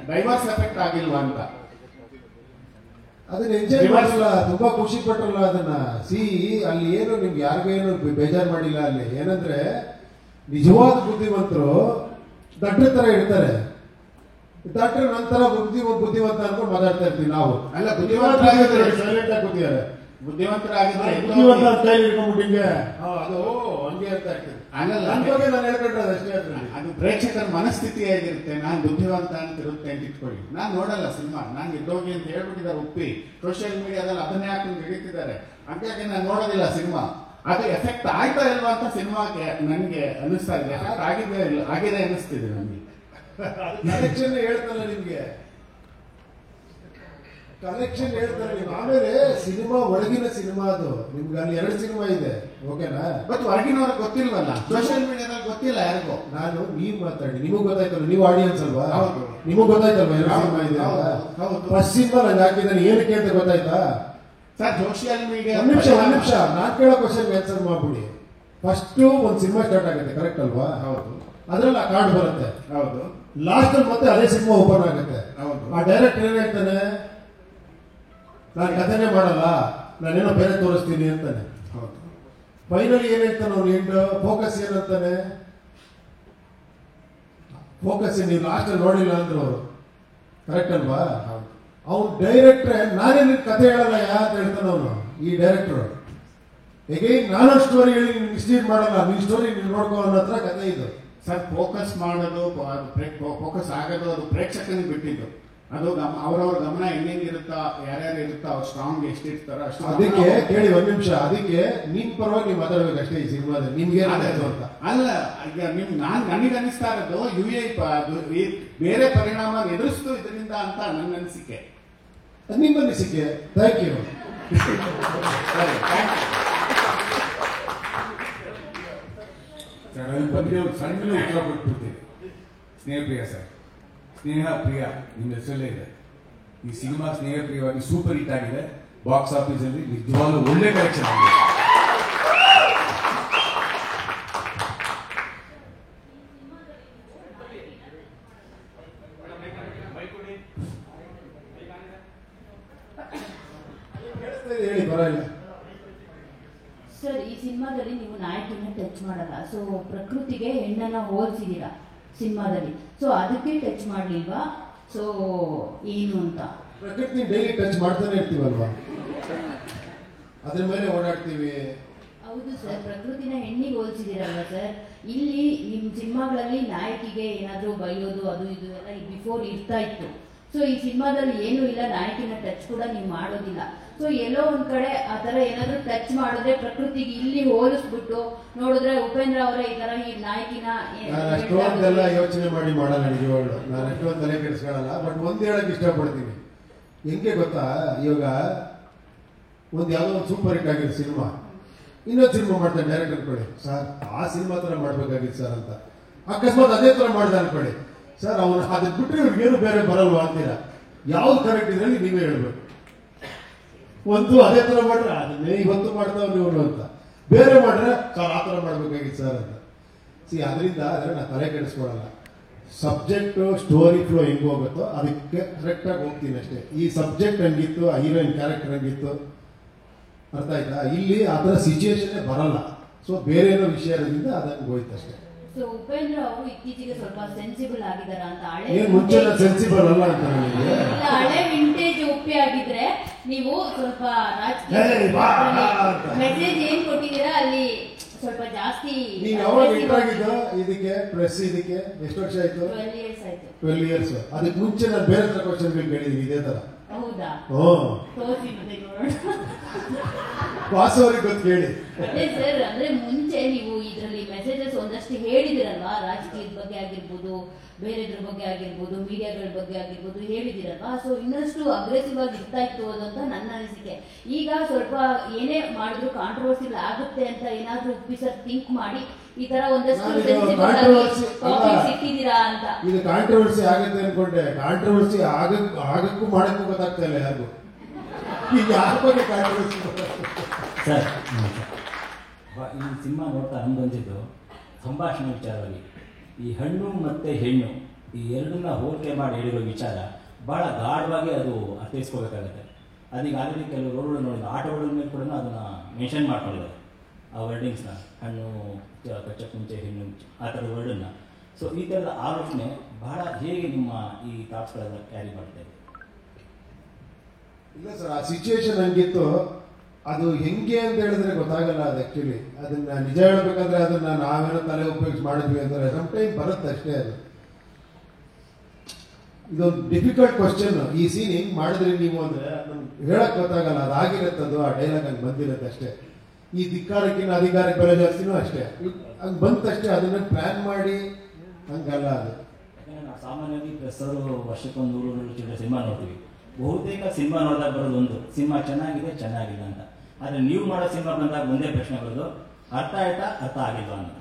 ಡೈವರ್ಸ್ ಎಫೆಕ್ಟ್ ಆಗಿಲ್ವಾ ಅಂತ ಅದನ್ನ ಎಂಜಾಯ್ ಮಾಡಲ್ಲ, ತುಂಬಾ ಖುಷಿ ಪಟ್ರಲ್ಲ ಅದನ್ನ. ಅಲ್ಲಿ ಏನು ನಿಮ್ಗೆ ಯಾರಿಗೂ ಏನು ಬೇಜಾರು ಮಾಡಿಲ್ಲ. ಅಲ್ಲಿ ಏನಂದ್ರೆ ನಿಜವಾದ ಬುದ್ಧಿವಂತರು ದಡ್ರ ತರ ಇರ್ತಾರೆ. ದಡ್ರ ನಂತರ ಬುದ್ಧಿವಂತ ಅನ್ಕೊಂಡು ಮಾತಾಡ್ತಾ ಇರ್ತೀವಿ ನಾವು. ಅಲ್ಲ, ಸೈಲೆಂಟ್ ಆಗಿ ಕೂತಿದ್ದಾರೆ. ಬುದ್ಧಿವಂತರಾಗಿದ್ರೆ ಬುದ್ಧಿವಂತ ಕೈಲಿ ಹಿಡ್ಕೊಂಡ್ಬಿಟ್ಟಿಂಗೆ ಅದು ಹಂಗೆ ಅಂತ ಇರ್ತದೆ. ಅಲ್ಲ, ನನ್ನ ಬಗ್ಗೆ ನಾನು ಹೇಳ್ಕೊಂಡ್ರೆ ಅಷ್ಟೇ ಅದ್ರಲ್ಲಿ. ಅದು ಪ್ರೇಕ್ಷಕರ ಮನಸ್ಥಿತಿ ಆಗಿರುತ್ತೆ. ನಾನು ಬುದ್ಧಿವಂತ ಅಂತ ಇರುತ್ತೆ ಅಂತ ಇಟ್ಕೊಳ್ಳಿ. ನಾನು ನೋಡಲ್ಲ ಸಿನಿಮಾ, ನಾನು ಎದ್ದೋಗಿ ಅಂತ ಹೇಳ್ಬಿಟ್ಟಿದ್ದಾರೆ ಒಪ್ಪಿ. ಸೋಷಿಯಲ್ ಮೀಡಿಯಾದಲ್ಲಿ ಅದನ್ನೇ ಹಾಕೊಂಡು ಹಿಡಿತಿದ್ದಾರೆ. ಹಾಗಾಗಿ ನಾನು ನೋಡೋದಿಲ್ಲ ಸಿನಿಮಾ. ಅದು ಎಫೆಕ್ಟ್ ಆಯ್ತಾ ಇಲ್ವಾ ಅಂತ ಸಿನಿಮಾಗೆ ನನಗೆ ಅನಿಸ್ತಾ ಇದೆ. ಎಫೆಕ್ಟ್ ಆಗಿದೆ ಅನಿಸ್ತಿದೆ ನನಗೆ. ಕಲೆಕ್ಷನ್ ಹೇಳ್ತಾನೆ ನಿಮ್ಗೆ, ಕಲೆಕ್ಷನ್ ಹೇಳ್ತಾರೆ ನೀವು. ಆಮೇಲೆ ಸಿನಿಮಾ ಒಳಗಿನ ಸಿನಿಮಾ ಅದು. ನಿಮ್ಗೆ ಅಲ್ಲಿ 2 ಸಿನಿಮಾ ಇದೆ, ಓಕೆನಾ? ಬಟ್ ಹೊರಗಿನವ್ರಿಗೆ ಗೊತ್ತಿಲ್ವಲ್ಲ, ಸೋಷಿಯಲ್ ಮೀಡಿಯಾದಲ್ಲಿ ಗೊತ್ತಿಲ್ಲ ಯಾರಿಗೂ. ನೀವ್ ಮಾತಾಡಿ, ನಿಮಗ್ ಗೊತ್ತಾಯ್ತಲ್ಲ, ನೀವು ಆಡಿಯನ್ಸ್ ಅಲ್ವಾ? ಹೌದು. ನಿಮಗ್ ಗೊತ್ತಾಯ್ತಲ್ವಾ 2 ಸಿನಿಮಾ ಇದೆ? ಹೌದು. ಫಸ್ಟ್ ಸಿನಿಮಾ ನಂಗೆ ಹಾಕಿದ್ದಾನೆ ಏನಕ್ಕೆ ಅಂತ ಗೊತ್ತಾಯ್ತಾ? ಸರ್, ಸೋಷಿಯಲ್ ಮೀಡಿಯಾ ಒಂದ್ ನಿಮಿಷ ನಾನ್ ಕೇಳೋ ಕ್ವಶನ್ ಆನ್ಸರ್ ಮಾಡ್ಬಿಡಿ. ಫಸ್ಟ್ ಒಂದ್ ಸಿನಿಮಾ ಸ್ಟಾರ್ಟ್ ಆಗುತ್ತೆ, ಕರೆಕ್ಟ್ ಅಲ್ವಾ? ಹೌದು. ಅದ್ರಲ್ಲಿ ಆ ಕಾರ್ಡ್ ಬರುತ್ತೆ. ಹೌದು. ಲಾಸ್ಟ್ ಅಲ್ಲಿ ಮತ್ತೆ ಅದೇ ಸಿನಿಮಾ ಓಪನ್ ಆಗುತ್ತೆ. ಹೌದು. ಆ ಡೈರೆಕ್ಟರ್ ಏನ್ ಹೇಳ್ತಾನೆ? ನಾನು ಕಥೆನೇ ಮಾಡಲ್ಲ, ನಾನೇನೋ ಬೇರೆ ತೋರಿಸ್ತೀನಿ ಅಂತಾನೆ. ಹೌದು. ಫೈನಲಿ ಏನ್ ಹೇಳ್ತಾನೆ ಅವ್ನು? ಫೋಕಸ್ ಏನಂತಾನೆ? ಫೋಕಸ್ ನೀವು ಲಾಸ್ಟ್ ಅಲ್ಲಿ ನೋಡಿಲ್ಲ ಅಂದ್ರೆ ಅವರು, ಕರೆಕ್ಟ್ ಅಲ್ವಾ? ಅವ್ನು ಡೈರೆಕ್ಟ್ರೆ ನಾನೇ ನಿನ್ ಕಥೆ ಹೇಳಲ್ಲ ಅಂತ ಹೇಳ್ತಾನೆ ಅವನು. ಈ ಡೈರೆಕ್ಟರ್ ಹೇಗೆ ನಾನು ಸ್ಟೋರಿ ಹೇಳಿ ಮಿಸ್ಲೀಡ್ ಮಾಡಲ್ಲ, ನಿನ್ ಸ್ಟೋರಿ ನೀನ್ ನೋಡ್ಕೋ ಅನ್ನೋ ಹತ್ರ ಕಥೆ ಇದು. ಸರ್, ಫೋಕಸ್ ಮಾಡೋದು, ಫೋಕಸ್ ಆಗೋದು ಅದು ಪ್ರೇಕ್ಷಕನಿಗೆ ಬಿಟ್ಟಿದ್ದು. ಅದು ಅವ್ರವ್ರ ಗಮನ ಹೆಂಗಿರುತ್ತಾ, ಯಾರ್ಯಾರು ಇರುತ್ತಾ, ಅವ್ರು ಸ್ಟ್ರಾಂಗ್ ಎಷ್ಟಿರ್ತಾರೋ ಅಷ್ಟು. ಅದಕ್ಕೆ ಕೇಳಿ ಒಂದ್ ನಿಮಿಷ, ಅದಕ್ಕೆ ನಿನ್ ಪರವಾಗಿ ನೀವು ಮಾತಾಡ್ಬೇಕು ಅಷ್ಟೇ ಈ ಸಿನಿಮಾದ. ನಿಮ್ಗೆ ಅಂತ ಅಲ್ಲ, ಈಗ ನನಗೆ ಅನಿಸ್ತಾ ಇರೋದು UAE ಬೇರೆ ಪರಿಣಾಮ ಎದುರಿಸ್ತು ಇದರಿಂದ ಅಂತ ನನ್ನ ಅನಿಸಿಕೆ. ನಿಮ್ಮ ಅನಿಸಿಕೆ. Thank you. ಬಂದ್ರೆ ಒಂದು ಸಣ್ಣ ಉತ್ತರ ಕೊಟ್ಬಿಡ್ತೀನಿ. ಸ್ನೇಹ ಪ್ರಿಯ ಸರ್, ಸ್ನೇಹ ಪ್ರಿಯ ನಿಮ್ಮ ಹೆಸರಲ್ಲೇ ಇದೆ. ಈ ಸಿನಿಮಾ ಸ್ನೇಹ ಪ್ರಿಯವಾಗಿ ಸೂಪರ್ ಹಿಟ್ ಆಗಿದೆ. ಬಾಕ್ಸ್ ಆಫೀಸ್ ಅಲ್ಲಿ ನಿಜವಾಗ್ಲೂ ಒಳ್ಳೆ ಕಲೆಕ್ಷನ್ ಆಗಿದೆ. ಹೇಳಿ, ಪರವಾಗಿಲ್ಲ. ಸರ್, ಈ ಸಿನಿಮಾದಲ್ಲಿ ನೀವು ನಾಯಕಿನ ಟಚ್ ಮಾಡಲ್ಲ. ಸೊ ಪ್ರಕೃತಿಗೆ ಹೆಣ್ಣನ್ನ ಹೋಲಿಸಿದೀರಾ ಸಿನಿಮಾದಲ್ಲಿ. ಸೊ ಅದಕ್ಕೆ ಟಚ್ ಮಾಡ್ಲಿಲ್ವಾ? ಸೊ ಏನು ಅಂತ? ಪ್ರಕೃತಿ ಡೈಲಿ ಟಚ್ ಮಾಡ್ತಾನೆ ಇರ್ತೀವಲ್ವಾ, ಅದ್ರ ಮೇಲೆ ಓಡಾಡ್ತೀವಿ. ಹೌದು ಸರ್, ಪ್ರಕೃತಿನ ಹೆಣ್ಣಿಗೆ ಹೋಲಿಸಿದಿರಲ್ವಾ ಸರ್? ಇಲ್ಲಿ ನಿಮ್ಮ ಸಿನಿಮಾಗಳಲ್ಲಿ ನಾಯಕಿಗೆ ಏನಾದರೂ ಬೈಯೋದು ಅದು ಇದು ಎಲ್ಲ ಬಿಫೋರ್ ಇರ್ತಾ ಇತ್ತು. ಸೊ ಈ ಸಿನಿಮಾದಲ್ಲಿ ಏನೂ ಇಲ್ಲ, ನಾಯಕಿನ ಟಚ್ ಕೂಡ ನೀವು ಮಾಡೋದಿಲ್ಲ. ಸೊ ಎಲ್ಲೋ ಒಂದ್ ಕಡೆ ಆ ತರ ಏನಾದ್ರು ಟಚ್ ಮಾಡಿದ್ರೆ ಪ್ರಕೃತಿಗೆ ಇಲ್ಲಿ ಹೋಲಿಸ್ಬಿಟ್ಟು ನೋಡಿದ್ರೆ ಉಪೇಂದ್ರ ಅವರ ಈ ತರ ಈ ನಾಯಕಿನ ಅಷ್ಟೊಂದೆಲ್ಲ ಯೋಚನೆ ಮಾಡಿ ಮಾಡಲ್ಲ ನಿಜವಾಗ್ಲು. ನಾನು ಅಷ್ಟೊಂದು ತಲೆ ಕೆಡಿಸ್ಕೊಳ್ಳಲ್ಲ. ಬಟ್ ಒಂದ್ ಹೇಳಕ್ ಇಷ್ಟಪಡ್ತೀನಿ. ಹೆಂಗೆ ಗೊತ್ತಾ, ಇವಾಗ ಒಂದ್ ಯಾವ್ದೋ ಒಂದು ಸೂಪರ್ ಹಿಟ್ ಆಗಿರೋ ಸಿನಿಮಾ, ಇನ್ನೊಂದು ಸಿನಿಮಾ ಮಾಡ್ತಾರೆ ಡೈರೆಕ್ಟ್ ಅನ್ಕೊಳ್ಳಿ, ಸರ್ ಆ ಸಿನಿಮಾ ತರ ಮಾಡ್ಬೇಕಾಗಿತ್ತು ಸರ್ ಅಂತ. ಅಕಸ್ಮಾತ್ ಅದೇ ತರ ಮಾಡ್ದೆ ಅನ್ಕೊಳ್ಳಿ, ಸರ್ ಅವನು ಅದನ್ನ ಬಿಟ್ಟರೆ ಇವ್ರಿಗೇನು ಬೇರೆ ಬರಲ್ವಾ ಅಂತೀರಾ. ಯಾವ್ದು ಕರೆಕ್ಟ್ ಇದ್ರಲ್ಲಿ ನೀವೇ ಹೇಳ್ಬೇಕು. ಒಂದು ಅದೇ ತರ ಮಾಡ್ರೆ ಅದನ್ನೇ ಇವತ್ತು ಮಾಡ್ತಾವ್ ನೀವು ಅಂತ, ಬೇರೆ ಮಾಡ್ರೆ ಸರ್ ಆ ತರ ಮಾಡ್ಬೇಕಾಗಿತ್ತು ಸರ್ ಅಂತ. ಅದರಿಂದ ಆದ್ರೆ ನಾನು ತಲೆ ಕೆಡಿಸ್ಕೊಳಲ್ಲ. ಸಬ್ಜೆಕ್ಟ್ ಸ್ಟೋರಿ ಫ್ಲೋ ಹೆಂಗ್ ಹೋಗುತ್ತೋ ಅದಕ್ಕೆ ಕರೆಕ್ಟ್ ಆಗಿ ಹೋಗ್ತೀನಿ ಅಷ್ಟೇ. ಈ ಸಬ್ಜೆಕ್ಟ್ ಹಂಗಿತ್ತು, ಆ ಹೀರೋಯಿನ್ ಕ್ಯಾರೆಕ್ಟರ್ ಹಂಗಿತ್ತು, ಅರ್ಥ ಆಯ್ತಾ? ಇಲ್ಲಿ ಆ ಥರ ಸಿಚುಯೇಷನ್ ಬರಲ್ಲ. ಸೊ ಬೇರೆ ಏನೋ ವಿಷಯ ಇರೋದ್ರಿಂದ ಅದಕ್ಕೆ ಹೋಯ್ತು ಅಷ್ಟೇ. ಸೊ ಉಪೇಂದ್ರ ಅವರು ಇತ್ತೀಚೆಗೆ ಸ್ವಲ್ಪ ಸೆನ್ಸಿಬಲ್ ಆಗಿದಾರ ಅಂತ. ಮುಂಚೆ ಸೆನ್ಸಿಬಲ್ ಅಲ್ಲ ಅಂತ ನನಗೆ. ಹಳೆ ವಿಂಟೇಜ್ ಒಪ್ಪಿ ಆಗಿದ್ರೆ ನೀವು ಸ್ವಲ್ಪ ರಾಜಕೀಯ ಮೆಸೇಜ್ ಏನ್ ಕೊಟ್ಟಿದ್ದೀರಾ ಅಲ್ಲಿ ಸ್ವಲ್ಪ ಜಾಸ್ತಿ. ನೀವು ಯಾವಾಗ ಇಂಟ್ರಾಗಿದ್ದು ಇದಕ್ಕೆ ಪ್ರೆಸ್ ಇದಕ್ಕೆ ಎಷ್ಟು ವರ್ಷ ಆಯ್ತು? 12 years ಆಯ್ತು. 12 years. ಅದಕ್ಕೆ ಮುಂಚೆ ನಾನು ಬೇರೆ ತರ ಕ್ವಶನ್ ಕೇಳಿದೀನಿ ಇದೇ ತರ. ಹೌದಾ? ತೋರಿಸಿ ಮತ್ತೆ ನೋಡೋಣ. ವಾಸವರಿಗೆ ಗೊತ್ತು ಕೇಳಿ. ಅದೇ ಸರ್, ಅಂದ್ರೆ ಮುಂಚೆ ನೀವು ಇದರಲ್ಲಿ ಮೆಸೇಜಸ್ ಒಂದಷ್ಟು ಹೇಳಿದಿರಲ್ವಾ, ರಾಜಕೀಯದ ಬಗ್ಗೆ ಆಗಿರ್ಬೋದು, ಬೇರೆದ್ರ ಬಗ್ಗೆ ಆಗಿರ್ಬೋದು, ಮೀಡಿಯಾಗಳ ಬಗ್ಗೆ ಆಗಿರ್ಬೋದು ಹೇಳಿದಿರಲ್ವಾ. ಸೊ ಇನ್ನಷ್ಟು ಅಗ್ರೆಸಿವ್ ಆಗಿ ಇರ್ತಾ ಇತ್ತು ಅಂತ ನನ್ನ ಅನಿಸಿಕೆ. ಈಗ ಸ್ವಲ್ಪ ಏನೇ ಮಾಡಿದ್ರು ಕಾಂಟ್ರವರ್ಸಿಲ್ ಆಗುತ್ತೆ ಅಂತ ಏನಾದ್ರೂ ಉಪ್ಪಿ ಸರ್ ಥಿಂಕ್ ಮಾಡಿ ಈ ತರ ಒಂದಷ್ಟು ನಾನು ಇದು sensible controversy topics ಅಲ್ಲ. ಇಟ್ಟಿದ್ದೀರಾ ಅಂತ. ಇದು ಕಾಂಟ್ರವರ್ಸಿ ಆಗುತ್ತೆ ಅನ್ಕೊಂಡೆ. ಕಾಂಟ್ರವರ್ಸಿ ಆಗಕ್ಕೂ ಮಾಡಕ್ಕೂ ಗೊತ್ತಾಗ್ತಾ ಇಲ್ಲ ಯಾರಿಗೂ. ಈಗ ಯಾರ ಬಗ್ಗೆ ಕಾಂಟ್ರವರ್ಸಿ ಸರ್, ಈ ಸಿನಿಮಾ ನೋಡ್ತಾ ಅನ್ಬಂದಿದ್ದು ಸಂಭಾಷಣೆ ವಿಚಾರವಾಗಿ ಈ ಹಣ್ಣು ಮತ್ತು ಹೆಣ್ಣು ಈ ಎರಡನ್ನ ಹೋಲಿಕೆ ಮಾಡಿ ಹೇಳಿರೋ ವಿಚಾರ ಭಾಳ ಗಾಢವಾಗಿ ಅದು ಅರ್ಥೈಸ್ಕೋಬೇಕಾಗತ್ತೆ. ಅದೀಗ ಆಲ್ರೆಡಿ ಕೆಲವು ರೋಡ್ಗಳು ನೋಡಿದ ಆಟೋಗಳ ಮೇಲೆ ಕೂಡ ಅದನ್ನು ಮೆನ್ಷನ್ ಮಾಡ್ಕೊಂಡಿದ್ದಾರೆ, ಆ ವರ್ಡಿಂಗ್ಸ್ನ, ಹಣ್ಣು ಕಚ್ಚಕ್ಕೆ ಮುಂಚೆ ಹೆಣ್ಣು ಆ ಥರದ ವರ್ಡನ್ನು. ಸೊ ಈ ಥರದ ಆಲೋಚನೆ ಬಹಳ ಹೇಗೆ ನಿಮ್ಮ ಈ ಥಾಟ್ಸ್ಗಳೆಲ್ಲ ಕ್ಯಾರಿ ಮಾಡ್ತಾ ಇದೆ? ಇಲ್ಲ ಸರ್, ಆ ಸಿಚುವೇಶನ್ ಹಂಗಿತ್ತು. ಅದು ಹೆಂಗೆ ಅಂತ ಹೇಳಿದ್ರೆ ಗೊತ್ತಾಗಲ್ಲ. ಅದು ಆಕ್ಚುಲಿ ಅದನ್ನ ನಿಜ ಹೇಳ್ಬೇಕಂದ್ರೆ ಅದನ್ನ ನಾವೇನೋ ತಲೆ ಉಪಯೋಗಿಸಿ ಮಾಡಿದ್ವಿ ಅಂದ್ರೆ ಸಮ್ಟೈಮ್ ಬರುತ್ತೆ ಅಷ್ಟೇ. ಅದು ಇದೊಂದು ಡಿಫಿಕಲ್ಟ್ ಕ್ವಶನ್. ಈ ಸೀನ್ ಹೆಂಗ್ ಮಾಡಿದ್ರಿ ನೀವು ಅಂದ್ರೆ ನಮ್ಗೆ ಹೇಳಕ್ ಗೊತ್ತಾಗಲ್ಲ. ಅದಾಗಿರತ್ತದು, ಆ ಡೈಲಾಗ್ ಹಂಗೆ ಬಂದಿರುತ್ತೆ ಅಷ್ಟೇ. ಈ ಧಿಕ್ಕಾರಕ್ಕಿನ್ನ ಅಧಿಕಾರಕ್ಕೆ ಬೆಲೆ ಜಾಸ್ತಿನೂ ಅಷ್ಟೇ, ಹಂಗೆ ಬಂತಷ್ಟೇ. ಅದನ್ನ ಪ್ಲಾನ್ ಮಾಡಿ ಹಂಗಲ್ಲ ಅದು. ಯಾಕಂದರೆ ನಾವು ಸಾಮಾನ್ಯವಾಗಿ ಪ್ರೆಸ್ಸರು ವರ್ಷಕ್ಕೊಂದು 100 ಚಿತ್ರ ಸಿನಿಮಾ ನೋಡ್ತೀವಿ. ಬಹುತೇಕ ಸಿನಿಮಾ ನೋಡಿದಾಗ ಬರೋದು ಒಂದು, ಸಿನಿಮಾ ಚೆನ್ನಾಗಿದೆ ಚೆನ್ನಾಗಿಲ್ಲ ಅಂತ. ಆದರೆ ನೀವು ಮಾಡೋ ಸಿನಿಮಾ ಬಂದಾಗ ಒಂದೇ ಪ್ರಶ್ನೆ ಬರೋದು, ಅರ್ಥ ಆಯ್ತಾ ಅರ್ಥ ಆಗಿಲ್ವಾ ಅಂತ.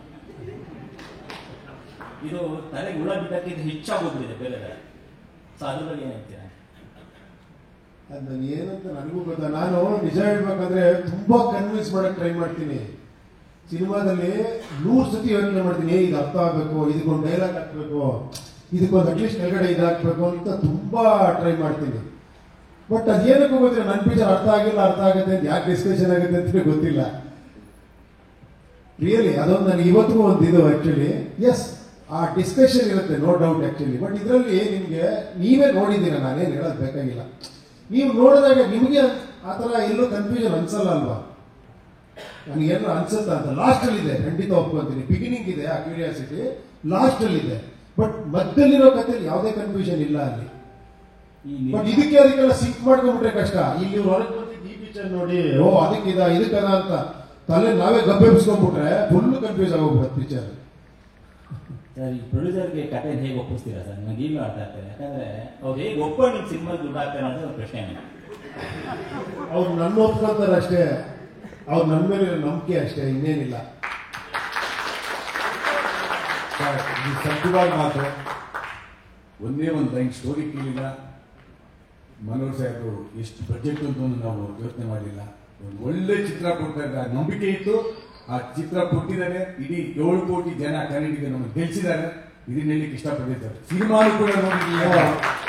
ಇದು ತಲೆಗೆ ಹುಳ ಬಿಟ್ಟಕ್ಕಿಂತ ಹೆಚ್ಚಾಗೋಗ್ಬಿಟ್ಟಿದೆ ಬೇರೆ. ಸೊ ಅದ್ರ ಬಗ್ಗೆ ಏನು ಹೇಳ್ತೀರಾ? ಅದು ಏನಂತ ನನಗೂ ಗೊತ್ತಾ. ನಾನು ನಿಜ ಹೇಳ್ಬೇಕಂದ್ರೆ ತುಂಬಾ ಕನ್ವಿನ್ಸ್ ಮಾಡಕ್ ಟ್ರೈ ಮಾಡ್ತೀನಿ. ಸಿನಿಮಾದಲ್ಲಿ 100 ಸತಿ ಯೋಚನೆ ಮಾಡ್ತೀನಿ, ಇದು ಅರ್ಥ ಆಗ್ಬೇಕು, ಇದಕ್ಕೊಂದು ಡೈಲಾಗ್ ಹಾಕ್ಬೇಕು, ಇದಕ್ಕೊಂದು ಅಟ್ಲೀಸ್ಟ್ ಕೆಳಗಡೆ ಇದಾಕ್ಬೇಕು ಅಂತ ತುಂಬಾ ಟ್ರೈ ಮಾಡ್ತೀನಿ. ಬಟ್ ಅದೇನಕ್ಕೂ ಗೊತ್ತಿಲ್ಲ, ನನ್ನ ಪಿಕ್ಚರ್ ಅರ್ಥ ಆಗಿಲ್ಲ, ಅರ್ಥ ಆಗುತ್ತೆ ಅಂತ ಯಾಕೆ ಡಿಸ್ಕಷನ್ ಆಗುತ್ತೆ ಅಂತ ಗೊತ್ತಿಲ್ಲ. ರಿಯಲಿ ಅದೊಂದು ನನಗೆ ಇವತ್ತಿಗೂ ಒಂದು ಇದು ಆಕ್ಚುಲಿ. ಎಸ್, ಆ ಡಿಸ್ಕಷನ್ ಇರುತ್ತೆ, ನೋ ಡೌಟ್ ಆಕ್ಚುಲಿ. ಬಟ್ ಇದರಲ್ಲಿ ನಿಮ್ಗೆ ನೀವೇ ನೋಡಿದ್ದೀರ, ನಾನೇನು ಹೇಳೋದು ಬೇಕಾಗಿಲ್ಲ. ನೀವು ನೋಡಿದಾಗ ನಿಮಗೆ ಆ ಥರ ಎಲ್ಲೂ ಕನ್ಫ್ಯೂಷನ್ ಅನ್ಸಲ್ಲ ಅಲ್ವಾ? ನನಗೇನೋ ಅನ್ಸುತ್ತಾ ಅಂತ. ಲಾಸ್ಟ್ ಅಲ್ಲಿ ಇದೆ, ಖಂಡಿತ ಒಪ್ಕೊಂತೀನಿ. ಬಿಗಿನಿಂಗ್ ಇದೆ ಆ ಕ್ಯೂರಿಯಾಸಿಟಿ, ಲಾಸ್ಟ್ ಅಲ್ಲಿ ಇದೆ. ಬಟ್ ಮಧ್ಯದಲ್ಲಿರೋ ಕಥೆಯಲ್ಲಿ ಯಾವುದೇ ಕನ್ಫ್ಯೂಷನ್ ಇಲ್ಲ ಅಲ್ಲಿ. ಬಟ್ ಅದಕ್ಕೆಲ್ಲ ಸಿಂಕ್ ಮಾಡ್ಕೊಂಡ್ಬಿಟ್ರೆ ಕಷ್ಟ. ಇಲ್ಲಿ ಹೊರಗೆ ಬಂದಿದ್ದು ಈ ಪಿಕ್ಚರ್ ನೋಡಿ, ಓ ಅದಕ್ಕಿದ ಇದಕ್ಕದ ಅಂತ ತಲೆ ನಾವೇ ಗಬ್ಬೆಬ್ಸ್ಕೊಂಡ್ಬಿಟ್ರೆ ಫುಲ್ ಕನ್ಫ್ಯೂಸ್ ಆಗೋಗ್ಬಿಡುತ್ತೆ ಪಿಕ್ಚರ್. ಸರ್, ಈ ಪ್ರೊಡ್ಯೂಸರ್ಗೆ ಕಥೆ ಹೇಗೆ ಒಪ್ಪಿಸ್ತೀರಾ ಸರ್? ನನಗೆ ಈಗಲೂ ಅರ್ಥ ಆಗ್ತದೆ. ಯಾಕಂದ್ರೆ ಅವ್ರು ಹೇಗೆ ಒಪ್ಕೊಂಡು ನಿಮ್ಮ ಸಿನಿಮಾ ದುಡ್ಡು ಹಾಕ್ತಾರೆ ಅನ್ನೋದು ಒಂದು ಪ್ರಶ್ನೆ. ಅವ್ರು ನನ್ನ ಒಪ್ಕೊಂತಾರೆ ಅಷ್ಟೇ, ಅವ್ರು ನನ್ನ ಮೇಲೆ ನಂಬಿಕೆ ಅಷ್ಟೇ, ಇನ್ನೇನಿಲ್ಲ. ಸತ್ಯವಾದ ಮಾತು. ಒಂದೇ ಒಂದು ಲೈನ್ ಸ್ಟೋರಿ ಕೇಳಿಲ್ಲ. ಮನೋಹರ್ ಸಾಹೇಬರು ಎಷ್ಟು ಬಜೆಟ್ ಅಂತ ನಾವು ಯೋಚನೆ ಮಾಡಲಿಲ್ಲ. ಒಂದು ಒಳ್ಳೆ ಚಿತ್ರ ಕೊಡ್ತಾರೆ, ನಂಬಿಕೆ ಇತ್ತು. ಆ ಚಿತ್ರ ಕೊಟ್ಟಿದ್ದಾರೆ. ಇಡೀ 7 ಕೋಟಿ ಜನ ಕನ್ನಡಿಗರು ನಮ್ಮನ್ನು ಗೆಲ್ಸಿದ್ದಾರೆ. ಇದನ್ನ ಹೇಳಲಿಕ್ಕೆ ಇಷ್ಟಪಟ್ಟಿದ್ದಾರೆ. ಸಿನಿಮಾನು ಕೂಡ ನೋಡಿದ್ದೀವಿ.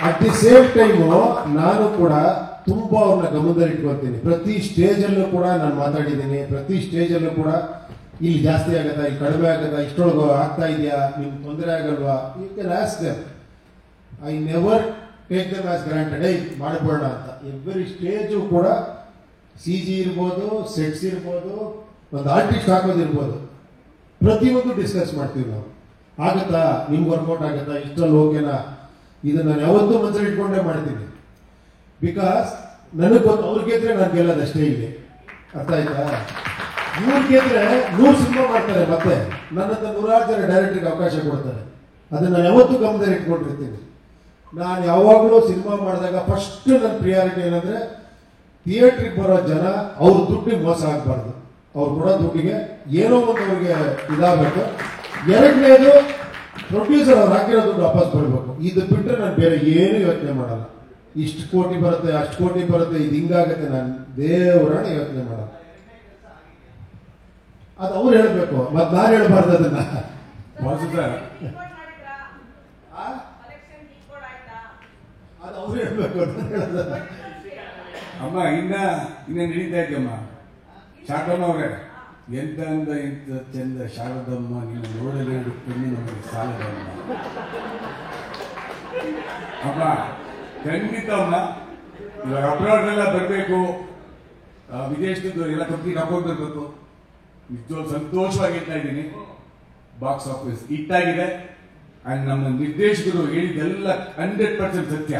ಅಟ್ ದಿ ಸೇಮ್ ಟೈಮು ನಾನು ಕೂಡ ತುಂಬಾ ಅವ್ರನ್ನ ಗಮನದಲ್ಲಿ ಇಟ್ಕೊಳ್ತೀನಿ. ಪ್ರತಿ ಸ್ಟೇಜ್ ಅಲ್ಲೂ ಕೂಡ ನಾನು ಮಾತಾಡಿದ್ದೀನಿ. ಪ್ರತಿ ಸ್ಟೇಜ್ ಅಲ್ಲೂ ಕೂಡ ಇಲ್ಲಿ ಜಾಸ್ತಿ ಆಗತ್ತಾ, ಇಲ್ಲಿ ಕಡಿಮೆ ಆಗತ್ತಾ, ಇಷ್ಟೊಳಗೆ ಆಗ್ತಾ ಇದೆಯಾ, ನಿಮ್ಗೆ ತೊಂದರೆ ಆಗಲ್ವಾ, you can ask them. I never take them as granted, ಮಾಡಬೇಡ ಅಂತ. ಎವ್ರಿ ಸ್ಟೇಜು ಕೂಡ CG ಇರ್ಬೋದು, ಸೆಟ್ಸ್ ಇರ್ಬೋದು, ಒಂದು ಆರ್ಟಿಸ್ಟ್ ಹಾಕೋದಿರ್ಬೋದು, ಪ್ರತಿಯೊಂದು ಡಿಸ್ಕಸ್ ಮಾಡ್ತೀವಿ ನಾವು. ಆಗತ್ತಾ, ನಿಮ್ಗೆ ವರ್ಕೌಟ್ ಆಗತ್ತಾ, ಇಷ್ಟರಲ್ಲಿ ಓಕೆನಾ, ಇದನ್ನ ನಾನು ಯಾವತ್ತೂ ಮನಸ್ಸಲ್ಲಿ ಇಟ್ಕೊಂಡೇ ಮಾಡ್ತೀನಿ. ಬಿಕಾಸ್ ನನಗೆ ಗೊತ್ತು, ಅವ್ರು ಗೆದ್ರೆ ನಾನು ಗೆಲ್ಲೋದಷ್ಟೇ ಇಲ್ಲಿ. ಅರ್ಥ ಆಯ್ತಾ? ಇವ್ರು ಗೆದ್ರೆ 100 ಸಿನಿಮಾ ಮಾಡ್ತಾರೆ, ಮತ್ತೆ ನನ್ನಂತ 100 ಜನ ಡೈರೆಕ್ಟರ್ಗೆ ಅವಕಾಶ ಕೊಡ್ತಾರೆ. ಅದನ್ನ ನಾನು ಯಾವತ್ತೂ ಗಮನದಲ್ಲಿ ಇಟ್ಕೊಂಡಿರ್ತೀನಿ. ನಾನು ಯಾವಾಗಲೂ ಸಿನಿಮಾ ಮಾಡಿದಾಗ ಫಸ್ಟ್ ನನ್ನ ಪ್ರಿಯಾರಿಟಿ ಏನಂದ್ರೆ ಥಿಯೇಟ್ರಿಗೆ ಬರೋ ಜನ ಅವ್ರ ದುಡ್ಡಿಗೆ ಮೋಸ ಆಗಬಾರ್ದು. ಅವ್ರು ಕೊಡೋ ದುಡ್ಡಿಗೆ ಏನೋ ಒಂದು ಅವ್ರಿಗೆ ಇದಾಗಬೇಕು. ಎರಡನೇದು, ಪ್ರೊಡ್ಯೂಸರ್ ಅವ್ರು ಹಾಕಿರೋ ದುಡ್ಡು ವಾಪಸ್ ಬರಬೇಕು. ಇದು ಬಿಟ್ಟರೆ ನಾನು ಬೇರೆ ಏನು ಯೋಚನೆ ಮಾಡಲ್ಲ. ಇಷ್ಟು ಕೋಟಿ ಬರುತ್ತೆ, ಅಷ್ಟು ಕೋಟಿ ಬರುತ್ತೆ, ಇದು ಹಿಂಗಾಗತ್ತೆ, ನಾನು ದೇವರಾಣ ಯೋಚನೆ ಮಾಡಲ್ಲ. ಅದು ಅವ್ರು ಹೇಳ್ಬೇಕು, ಮತ್ತೆ ನಾನು ಹೇಳ್ಬಾರ್ದು ಅದನ್ನ. ಅದು ಅವ್ರು ಹೇಳ್ಬೇಕು, ಹೇಳೋದನ್ನ. ಅಮ್ಮ ಇನ್ನ ನಡೀತಾ ಇದ್ದಮ್ಮ. ಶಾರದಮ್ಮ ಅವ್ರೆ, ಎಂತ ಅಂದ ಎಂತ ಚಂದ ಶಾರದಮ್ಮ, ನೀನು ನೋಡಲೇಳು ಕಣ್ಣು ನಮಗೆ ಸಾಲದಮ್ಮ. ಅಮ್ಮ ಖಂಡಿತ ಅಮ್ಮ, ಇವಾಗ ಅಬ್ರಾಡ್ರೆಲ್ಲ ಬರಬೇಕು, ವಿದೇಶದ್ದು ಎಲ್ಲ ಕಂಪ್ನಿ ಹಾಕೊಂಡು ಬರಬೇಕು. ನಿಜವಾಗ್ಲೂ ಸಂತೋಷವಾಗಿ ಹೇಳ್ತಾ ಇದ್ದೀನಿ. Box office ಹಿಟ್ಟಾಗಿದೆ. ಅಂಡ್ ನಮ್ಮ ನಿರ್ದೇಶಕರು ಹೇಳಿದ್ದೆಲ್ಲ 100% ಸತ್ಯ.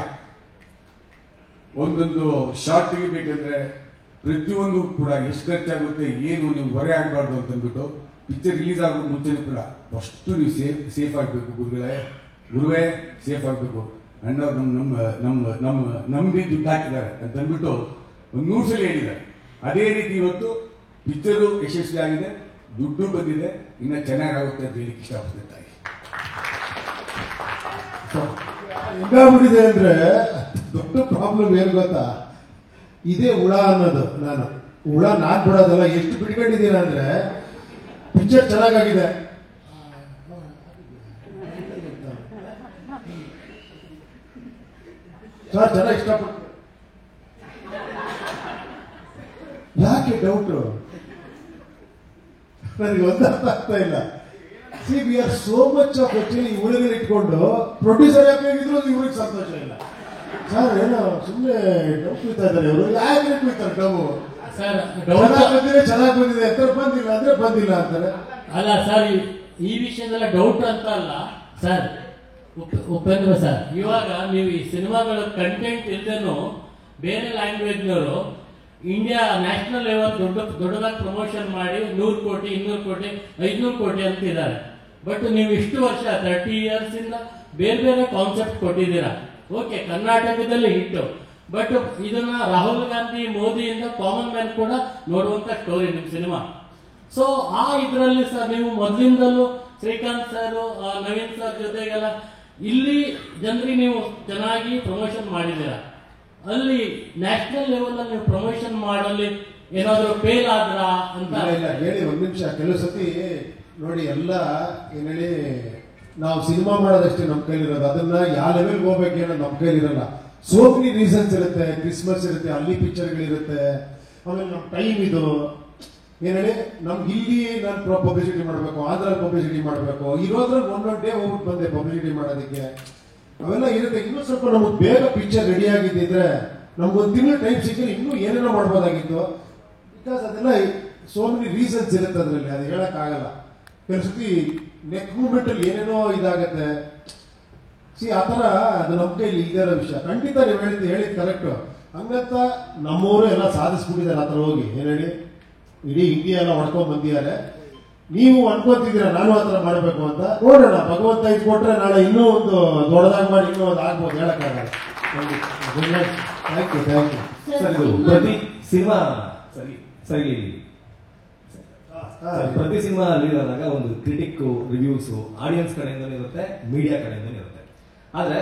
ಒಂದೊಂದು ಶಾರ್ಟ್ ತೆಗಿಬೇಕಂದ್ರೆ ಪ್ರತಿಯೊಂದು ಕೂಡ ಎಷ್ಟು ಖರ್ಚಾಗುತ್ತೆ, ಏನು ನೀವು ಹೊರೆ ಆಗಬಾರ್ದು ಅಂತಂದ್ಬಿಟ್ಟು ಪಿಕ್ಚರ್ ರಿಲೀಸ್ ಆಗೋ ಮುಂಚೆ ಕೂಡ ಫಸ್ಟ್ ನೀವು ಸೇಫ್ ಆಗಬೇಕು. ಗುರುವೇ ಸೇಫ್ ಆಗಬೇಕು. ಅಣ್ಣವ್ರು ನಮ್ಗೆ ದುಡ್ಡು ಹಾಕಿದ್ದಾರೆ ಅಂತಂದ್ಬಿಟ್ಟು 100 ಸಲ ಹೇಳಿದ್ದಾರೆ. ಅದೇ ರೀತಿ ಇವತ್ತು ಪಿಕ್ಚರು ಯಶಸ್ವಿ ಆಗಿದೆ. ದುಡ್ಡು ಬಂದಿದೆ, ಇನ್ನ ಚೆನ್ನಾಗಾಗುತ್ತೆ ಅಂತ ಹೇಳಿಕ್ಕೆ ಇಷ್ಟಪಡ್ತೀನಿ ತಾಯಿ. ಹೆಂಗಾಗ್ಬಿಟ್ಟಿದೆ ಅಂದ್ರೆ ದೊಡ್ಡ ಪ್ರಾಬ್ಲಮ್ ಏನ್ ಗೊತ್ತಾ, ಇದೇ ಹುಳ ಅನ್ನೋದು. ನಾನು ಹುಳ ನಾನ್ ಬಿಡೋದಲ್ಲ, ಎಷ್ಟು ಬಿಟ್ಕೊಂಡಿದ್ದೀನ ಅಂದ್ರೆ ಪಿಕ್ಚರ್ ಚೆನ್ನಾಗಾಗಿದೆ, ಸರ್ ಚೆನ್ನಾಗಿ ಇಷ್ಟಪಟ್ಟು, ಯಾಕೆ ಡೌಟು ನನಗೆ ಒಂದು ಅರ್ಥ ಆಗ್ತಾ ಇಲ್ಲ. C we are so much of actually ಹುಡುಗರು ಇಟ್ಕೊಂಡು ಪ್ರೊಡ್ಯೂಸರ್ ಯಾಕೆ ಇದ್ರು ಇವ್ರಿಗೆ ಸಂತೋಷ ಇಲ್ಲ. ಸರ್ ಏನೋ ಸುಮ್ಮನೆ ಡೌ ಕುಯ್ತಾ ಇದ್ದಾರೆ ಇವರು, ಯಾಕೆ ಕುಯ್ತಾರೆ ಡೌ? ಚೆನ್ನಾಗಿ ಬಂದಿದೆ ಅಂತ ಬಂದಿಲ್ಲ ಅಂದ್ರೆ ಬಂದಿಲ್ಲ ಅಂತಾರೆ. ಅಲ್ಲ ಸರ್, ಈ ವಿಷಯದಲ್ಲ ಡೌಟ್ ಅಂತ ಅಲ್ಲ ಸರ್. ಉಪೇಂದ್ರ ಸರ್, ಇವಾಗ ನೀವು ಈ ಸಿನಿಮಾಗಳ ಕಂಟೆಂಟ್ ಇಲ್ದೇನು ಬೇರೆ ಲ್ಯಾಂಗ್ವೇಜ್ನವರು ಇಂಡಿಯಾ ನ್ಯಾಷನಲ್ ಲೆವೆಲ್ ದೊಡ್ಡದಾಗಿ ಪ್ರಮೋಷನ್ ಮಾಡಿ 100 ಕೋಟಿ 200 ಕೋಟಿ 500 ಕೋಟಿ ಅಂತಿದ್ದಾರೆ. ಬಟ್ ನೀವು ಇಷ್ಟು ವರ್ಷ 30 years ಇಂದ ಬೇರೆ ಬೇರೆ ಕಾನ್ಸೆಪ್ಟ್ ಕೊಟ್ಟಿದ್ದೀರಾ. ಓಕೆ, ಕರ್ನಾಟಕದಲ್ಲಿ ಹಿಟ್ಟು, ಬಟ್ ಇದನ್ನ ರಾಹುಲ್ ಗಾಂಧಿ ಮೋದಿಯಿಂದ ಕಾಮನ್ ಮ್ಯಾನ್ ಕೂಡ ನೋಡುವಂತ ಸ್ಟೋರಿ ನಿಮ್ ಸಿನಿಮಾ. ಸೊ ಆ ಇದರಲ್ಲಿ ಸರ್ ನೀವು ಮೊದಲಿಂದಲೂ ಶ್ರೀಕಾಂತ್ ಸರ್, ನವೀನ್ ಸರ್ ಜೊತೆಗೆಲ್ಲ ಇಲ್ಲಿ ಜನರಿಗೆ ನೀವು ಚೆನ್ನಾಗಿ ಪ್ರಮೋಷನ್ ಮಾಡಿದ್ದೀರಾ. ಅಲ್ಲಿ ನ್ಯಾಷನಲ್ ಲೆವೆಲ್ ಅಲ್ಲಿ ನೀವು ಪ್ರಮೋಷನ್ ಮಾಡಲಿ ಏನಾದ್ರು ಫೇಲ್ ಆದ್ರ ಅಂತ? ಇಲ್ಲ ಹೇಳಿ, ಒಂದ್ ನಿಮಿಷ. ಕೆಲವು ಸತಿ ನೋಡಿ, ಎಲ್ಲ ಏನ್ ಹೇಳಿ, ನಾವು ಸಿನಿಮಾ ಮಾಡೋದಷ್ಟೇ ನಮ್ ಕೈಲಿರೋದು, ಅದನ್ನ ಯಾವ ಲೆವೆಲ್ಗೆ ಹೋಗ್ಬೇಕೇನೋ ನಮ್ ಕೈಲಿರಲ್ಲ. ಸೋ ಮೆನಿ ರೀಸನ್ಸ್ ಇರುತ್ತೆ. ಕ್ರಿಸ್ಮಸ್ ಇರುತ್ತೆ, ಅಲ್ಲಿ ಪಿಕ್ಚರ್ಗಳಿರುತ್ತೆ, ಆಮೇಲೆ ನಮ್ ಟೈಮ್ ಇದು ಏನ್ ಹೇಳಿ, ನಮ್ಗೆ ಇಲ್ಲಿ ನಾನು ಪಬ್ಲಿಸಿಟಿ ಮಾಡಬೇಕು, ಆಂಧ್ರ ಪಬ್ಲಿಸಿಟಿ ಮಾಡಬೇಕು, ಇರೋದ್ರಲ್ಲಿ ಒಂದೊಂದು ಡೇ ಹೋಗ್ಬಿಟ್ಟು ಬಂದೆ ಪಬ್ಲಿಸಿಟಿ ಮಾಡೋದಕ್ಕೆ, ಅವೆಲ್ಲ ಇರುತ್ತೆ. ಇನ್ನೂ ಸ್ವಲ್ಪ ನಮಗೆ ಬೇಗ ಪಿಕ್ಚರ್ ರೆಡಿ ಆಗಿದ್ದಿದ್ರೆ ನಮ್ಗೊಂದು ತಿಂಗಳು ಟೈಮ್ ಸಿಕ್ಕರೆ ಇನ್ನೂ ಏನೇನೋ ಮಾಡ್ಬೋದಾಗಿತ್ತು. ಬಿಕಾಸ್ ಅದೆಲ್ಲ ಸೋ ಮೆನಿ ರೀಸನ್ಸ್ ಇರುತ್ತೆ ಅದರಲ್ಲಿ, ಅದು ಹೇಳಕ್ ಆಗಲ್ಲ. ಕೆಲವು ಸತಿ ನೆಕ್ ಮೂವ್ಮೆಂಟ್ ಅಲ್ಲಿ ಏನೇನೋ ಇದಾಗತ್ತೆ. ಆತರ ಅದು ನಮ್ಮ ಕೈಲಿ ಇಲ್ದಿರೋ ವಿಷಯ. ಖಂಡಿತ ನೀವು ಹೇಳಿದ್ ಕರೆಕ್ಟ್. ಹಂಗಂತ ನಮ್ಮವರು ಎಲ್ಲ ಸಾಧಿಸ್ಬಿಟ್ಟಿದ್ದಾರೆ ಆತರ ಹೋಗಿ. ಏನ್ ಹೇಳಿ, ಇಡೀ ಇಂಡಿಯಾ ಎಲ್ಲ ಹೊಡ್ಕೊಂಡ್ ಬಂದಿದ್ದಾರೆ. ನೀವು ಅನ್ಕೊಂತಿದ್ದೀರಾ ನಾನು ಆತರ ಮಾಡಬೇಕು ಅಂತ. ನೋಡೋಣ, ಭಗವಂತ ಇದು ಕೊಟ್ರೆ ನಾಳೆ ಇನ್ನೂ ಒಂದು ದೊಡ್ಡದಾಗಿ ಮಾಡಿ ಇನ್ನೂ ಒಂದು ಆಗ್ಬೋದು, ಹೇಳಕ್ಕಾಗಲ್ಲ. Thank you thank you sir. ಇದು ಪ್ರತಿ ಸಿನಿಮಾ ಸರಿ ಪ್ರತಿ ಸಿನಿಮಾ ರಿಲೀಸ್ ಆದಾಗ ಒಂದು ಕ್ರಿಟಿಕ್ ರಿವ್ಯೂಸ್ ಆಡಿಯನ್ಸ್ ಕಡೆಯಿಂದಲೂ ಇರುತ್ತೆ, ಮೀಡಿಯಾ ಕಡೆಯಿಂದಲೂ ಇರುತ್ತೆ. ಆದ್ರೆ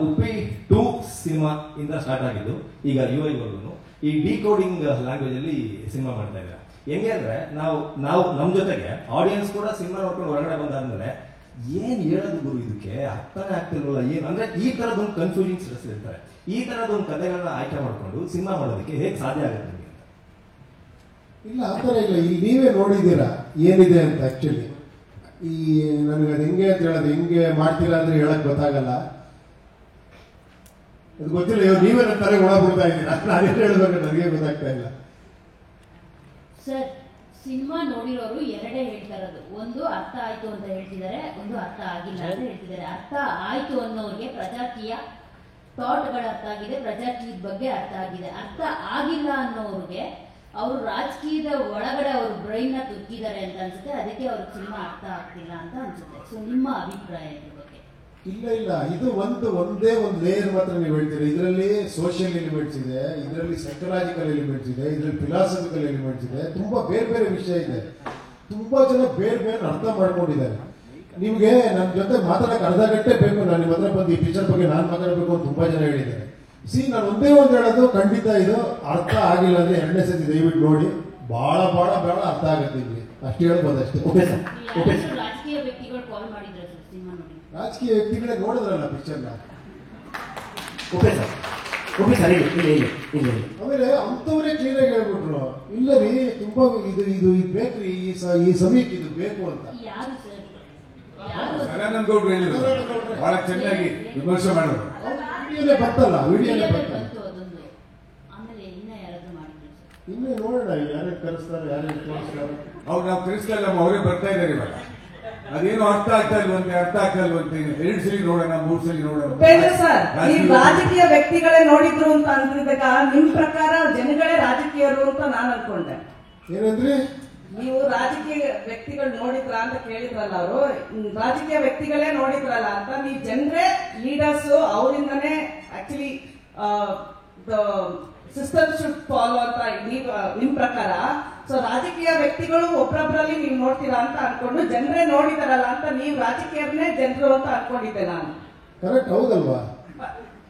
ಉಪ್ಪಿ 2 ಸಿನಿಮಾ ಇಂದ ಸ್ಟಾರ್ಟ್ ಆಗಿದ್ದು ಈಗ UI ಈ ಡಿಕೋಡಿಂಗ್ ಲ್ಯಾಂಗ್ವೇಜ್ ಅಲ್ಲಿ ಸಿನಿಮಾ ಮಾಡ್ತಾ ಇದ್ದಾರೆ. ಹೆಂಗೆ ಅಂದ್ರೆ ನಾವು ನಮ್ ಜೊತೆಗೆ ಆಡಿಯನ್ಸ್ ಕೂಡ ಸಿನಿಮಾ ನೋಡ್ಕೊಂಡು ಹೊರಗಡೆ ಬಂದಾದ್ಮೇಲೆ ಏನ್ ಹೇಳೋದು ಗುರು, ಇದಕ್ಕೆ ಅರ್ಥನೇ ಆಗ್ತಿಲ್ವಲ್ಲ ಏನು ಅಂದ್ರೆ, ಈ ತರದೊಂದು ಕನ್ಫ್ಯೂಷನ್ ಸ್ಟ್ರೆಸ್ ಇರ್ತಾರೆ. ಈ ತರದೊಂದು ಕಥೆಗಳನ್ನ ಆಯ್ಕೆ ಮಾಡ್ಕೊಂಡು ಸಿನಿಮಾ ಮಾಡೋದಕ್ಕೆ ಹೇಗೆ ಸಾಧ್ಯ ಆಗುತ್ತೆ ನಿಮಗೆ? ಇಲ್ಲ, ಆತರ ಇಲ್ಲ. ಇಲ್ಲಿ ನೀವೇ ನೋಡಿದ್ದೀರಾ ಏನಿದೆ ಅಂತ. ಆಕ್ಚುಲಿ ಈ ನನಗೆ ಅದು ಹೆಂಗೆ ಅಂತ ಹೇಳೋದು, ಹೆಂಗೆ ಮಾಡ್ತೀರಾ ಅಂದ್ರೆ ಹೇಳಕ್ ಗೊತ್ತಾಗಲ್ಲ. ಅದು ಗೊತ್ತಿಲ್ಲ. ನೀವೇ ನನ್ನ ತಲೆ ಒಳ ಬಿಡ್ತಾ ಇದ್ದೀರಾ, ನಾನೇನು ಹೇಳ್ಬೇಕು ನನಗೆ ಗೊತ್ತಾಗ್ತಾ ಇಲ್ಲ. ಸರ್, ಸಿನಿಮಾ ನೋಡಿರೋರು ಎರಡೇ ಹೇಳ್ತಾ ಇರೋದು. ಒಂದು ಅರ್ಥ ಆಯ್ತು ಅಂತ ಹೇಳ್ತಿದ್ದಾರೆ, ಒಂದು ಅರ್ಥ ಆಗಿಲ್ಲ ಅಂತ ಹೇಳ್ತಿದ್ದಾರೆ. ಅರ್ಥ ಆಯ್ತು ಅನ್ನೋರಿಗೆ ಪ್ರಜಾಕೀಯ ಥಾಟ್ಗಳು ಅರ್ಥ ಆಗಿದೆ, ಪ್ರಜಾಕೀಯದ ಬಗ್ಗೆ ಅರ್ಥ ಆಗಿದೆ. ಅರ್ಥ ಆಗಿಲ್ಲ ಅನ್ನೋರಿಗೆ ಅವರು ರಾಜಕೀಯದ ಒಳಗಡೆ ಅವ್ರ ಬ್ರೈನ್ ನ ತುಕ್ಕಿದ್ದಾರೆ ಅಂತ ಅನ್ಸುತ್ತೆ. ಅದಕ್ಕೆ ಅವ್ರಿಗೆ ಸಿನಿಮಾ ಅರ್ಥ ಆಗ್ತಿಲ್ಲ ಅಂತ ಅನ್ಸುತ್ತೆ. ಸೊ ನಿಮ್ಮ ಅಭಿಪ್ರಾಯ ಇದ್ರ ಬಗ್ಗೆ? ಇಲ್ಲ, ಇದು ಒಂದೇ ಒಂದು ಲೇಯರ್ ಮಾತ್ರ ನೀವು ಹೇಳ್ತೀರಿ. ಇದರಲ್ಲಿ ಸೋಷಿಯಲ್ ಎಲಿಮೆಂಟ್ಸ್ ಇದೆ, ಇದರಲ್ಲಿ ಸೈಕಲಾಜಿಕಲ್ ಎಲಿಮೆಂಟ್ಸ್ ಇದೆ, ಇದರಲ್ಲಿ ಫಿಲಾಸಫಿಕಲ್ ಎಲಿಮೆಂಟ್ಸ್ ಇದೆ, ತುಂಬಾ ಬೇರೆ ಬೇರೆ ವಿಷಯ ಇದೆ. ತುಂಬಾ ಜನ ಬೇರೆ ಬೇರೆ ಅರ್ಥ ಮಾಡ್ಕೊಂಡಿದ್ದಾರೆ. ನಿಮ್ಗೆ ನನ್ನ ಜೊತೆ ಮಾತಾಡಕ್ಕೆ ಅರ್ಧ ಗಂಟೆ ಬೇಕು, ನಾನು ನಿಮ್ಮ ಹತ್ರ ಬಂದು ಈ ಪಿಕ್ಚರ್ ಬಗ್ಗೆ ನಾನು ಮಾತಾಡಬೇಕು ಅಂತ ತುಂಬಾ ಜನ ಹೇಳಿದ್ದಾರೆ. ನಾನು ಒಂದೇ ಒಂದು ಹೇಳೋದು, ಖಂಡಿತ ಇದು ಅರ್ಥ ಆಗಿಲ್ಲ ಅಂದ್ರೆ 2ನೇ ಸತಿ ದಯವಿಟ್ಟು ನೋಡಿ, ಬಹಳ ಅರ್ಥ ಆಗುತ್ತೆ ಇಲ್ಲಿ, ಅಷ್ಟು ಹೇಳ್ಬೋದು ಅಷ್ಟೇ. ರಾಜಕೀಯ ವ್ಯಕ್ತಿಗಳು ಕಾಲ್ ಮಾಡಿದ್ರೆ ಸಿನಿಮಾ ನೋಡಿ, ರಾಜಕೀಯ ವ್ಯಕ್ತಿಗಳೇ ನೋಡಿದ್ರಲ್ಲ ಪಿಕ್ಚರ್ನ. ಆಮೇಲೆ ಅಂತವರೇ ಕ್ಲೀನ್ ಆಗಿ ಹೇಳ್ಬಿಟ್ರು, ಇಲ್ಲ ರೀ ತುಂಬಾ ಇದು ಬೇಕ್ರಿ, ಈ ಸಮಯಕ್ಕೆ ಇದು ಬೇಕು ಅಂತ. ಯಾರು ಸರ್? ಸದಾನಂದ ಗೌಡ್ರು ಹೇಳಿದ್ರು, ಬಹಳ ಚೆನ್ನಾಗಿ ವಿಮರ್ಶೆ ಮಾಡಿದ್ರು. ವಿಡಿಯೋನೇ ಬರ್ತಲ್ಲ, ವಿಡಿಯೋನೇ ಬರ್ತಲ್ಲ. ಆಮೇಲೆ ಇನ್ನ ಯಾರಾದ್ರೂ ಮಾಡಿದ್ರು ಇನ್ನೇ ನೋಡೋಣ ಯಾರ್ಯಾರು ಕರೆಸ್ತಾರೆ, ಯಾರ್ಯಾರು ತೋರಿಸ್ತಾರೆ. ಅವ್ರು ನಾವು ಕರೆಸ್ಲಲ್ಲ, ಅವರೇ ಬರ್ತಾ ಇದ್ದಾರೆ ಇವಾಗ. ಅದೇನು ಅರ್ಥ ಆಗ್ತಾ ಇಲ್ವಂತೆ 2 ಸಲ ನೋಡೋಣ, 3 ಸಲ ನೋಡೋಣ. ಉಪೇಂದ್ರ ಸರ್, ನೀವು ರಾಜಕೀಯ ವ್ಯಕ್ತಿಗಳೇ ನೋಡಿದ್ರು ಅಂತ ಅಂತಿದ್ದಾಗ ನಿಮ್ ಪ್ರಕಾರ ಜನಗಳೇ ರಾಜಕೀಯರು ಅಂತ ನಾನು ಅನ್ಕೊಂಡೆ. ಏನಂದ್ರಿ? ನೀವು ರಾಜಕೀಯ ವ್ಯಕ್ತಿಗಳು ನೋಡಿದ್ರ ಅಂತ ಕೇಳಿದ್ರಲ್ಲ, ಅವರು ರಾಜಕೀಯ ವ್ಯಕ್ತಿಗಳೇ ನೋಡಿದ್ರಲ್ಲ ಅಂತ. ನೀವು ಜನರೇ ಲೀಡರ್ಸ್, ಅವರಿಂದನೇ ಆಕ್ಚುಲಿ ಸಿಸ್ಟಮ್ ಶುಡ್ ಫಾಲೋ ಅಂತ ನಿಮ್ ಪ್ರಕಾರ ಸೊ ರಾಜಕೀಯ ವ್ಯಕ್ತಿಗಳು ಒಬ್ಬೊಬ್ಬರಲ್ಲಿ ನೀವು ನೋಡ್ತೀರಾ ಅಂತ ಅನ್ಕೊಂಡು ಜನರೇ ನೋಡಿದಾರಲ್ಲ ಅಂತ ನೀವು ರಾಜಕೀಯನೇ ಜನರು ಅಂತ ಅನ್ಕೊಂಡಿದ್ದೆ ನಾನು. ಕರೆಕ್ಟ್, ಹೌದಲ್ವಾ?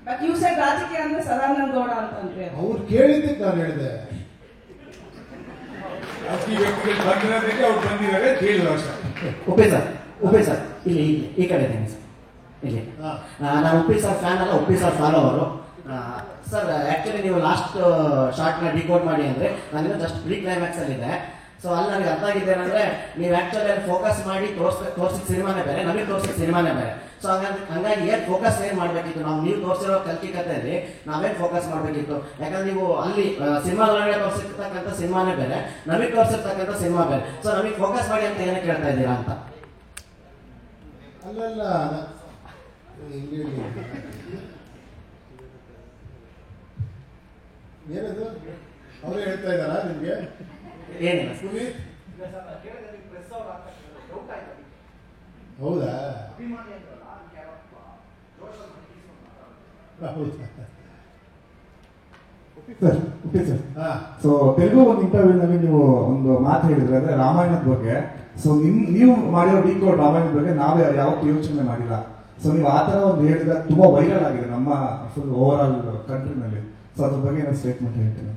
ಬಟ್ ಯು ಸೆಡ್ ರಾಜಕೀಯ ಅಂದ್ರೆ ಸದಾನಂದ ಗೌಡ ಅಂತಂದ್ರೆ ಅವ್ರು ಕೇಳಿದ್ದಕ್ಕೆ ನಾನು ಹೇಳಿದೆ. ರಾಜಕೀಯ ವ್ಯಕ್ತಿಗಳು ಬಂದಿರೋದಕ್ಕೆ ಅವ್ರು ಬಂದಿದ್ದಾರೆ ಕೇಳಿದ್ರು ಅಷ್ಟೇ. ಉಪ್ಪಿ ಸರ್ ಇಲ್ಲಿ ಈ ಕಡೆ ಇದ್ದೇನೆ ಸರ್. ಇಲ್ಲಿ ನಾನು ಉಪ್ಪಿ ಸರ್ ಫ್ಯಾನ್ ಅಲ್ಲ, Uppi sir follower. Sir actually ನೀವು ಲಾಸ್ಟ್ ಶಾರ್ಟ್ನ ಡಿಕೋಡ್ ಮಾಡಿ ಅಂದ್ರೆ ನಾನಿನ್ನು ಜಸ್ಟ್ ಪ್ರೀ ಕ್ಲೈಮ್ಯಾಕ್ಸ್ ಅಲ್ಲಿ ಇದೆ. ಸೊ ಅಲ್ಲಿ ನನಗೆ ಅರ್ಥ ಆಗಿದ್ದೇನೆಂದ್ರೆ ನೀವು ಆಕ್ಚುಲಿ ಅಲ್ಲಿ ಫೋಕಸ್ ಮಾಡಿ ತೋರಿಸಿದ ಸಿನಿಮಾನೇ ಬೇರೆ, ನಮಗೆ ತೋರಿಸಿದ ಸಿನಿಮಾನೇ ಬೇರೆ. ಸೊ ಹಂಗಾಗಿ ಏನ್ ಫೋಕಸ್ ಏನ್ ಮಾಡ್ಬೇಕಿತ್ತು ನಾವು, ನೀವು ತೋರಿಸಿರೋ ಕಲ್ಕಿ ಕಥೆಯಲ್ಲಿ ನಾವೇನ್ ಫೋಕಸ್ ಮಾಡ್ಬೇಕಿತ್ತು? ಯಾಕಂದ್ರೆ ನೀವು ಅಲ್ಲಿ ಸಿನಿಮಾದೊಳಗಡೆ ತೋರಿಸಿರ್ತಕ್ಕಂಥ ಸಿನಿಮಾನೇ ಬೇರೆ, ನಮಗೆ ತೋರಿಸಿರ್ತಕ್ಕಂಥ ಸಿನಿಮಾ ಬೇರೆ. ಸೊ ನಮಗೆ ಫೋಕಸ್ ಮಾಡಿ ಅಂತ ಏನಕ್ಕೆ ಕೇಳ್ತಾ ಇದ್ದೀರಾ ಅಂತ. ಅಲ್ಲಲ್ಲ, ಏನದು ಅವರೇ ಹೇಳ್ತಾ ಇದ್ದಾರಾ ನಿಮ್ಗೆ? ಏನಿಲ್ಲ ಹೌದಾ? ಸರ್ ಸೊ ತೆಲುಗು ಒಂದು ಇಂಟರ್ವ್ಯೂನಲ್ಲಿ ನೀವು ಒಂದು ಮಾತು ಹೇಳಿದ್ರೆ ಅಂದ್ರೆ ರಾಮಾಯಣದ ಬಗ್ಗೆ. ಸೊ ನೀವು ಮಾಡಿರೋ ಡಿಕೋಡ್ ರಾಮಾಯಣದ ಬಗ್ಗೆ ನಾವು ಯಾವತ್ತೂ ಯೋಚನೆ ಮಾಡಿಲ್ಲ. ಸೊ ನೀವು ಆ ತರ ಒಂದು ಹೇಳಿದಾಗ ತುಂಬಾ ವೈರಲ್ ಆಗಿದೆ ನಮ್ಮ ಫುಲ್ ಓವರ್ ಆಲ್ ಕಂಟ್ರಿನಲ್ಲಿ. ಸೊ ಅದ್ರ ಬಗ್ಗೆ ಏನೋ ಸ್ಟೇಟ್ಮೆಂಟ್ ಹೇಳ್ತೀನಿ.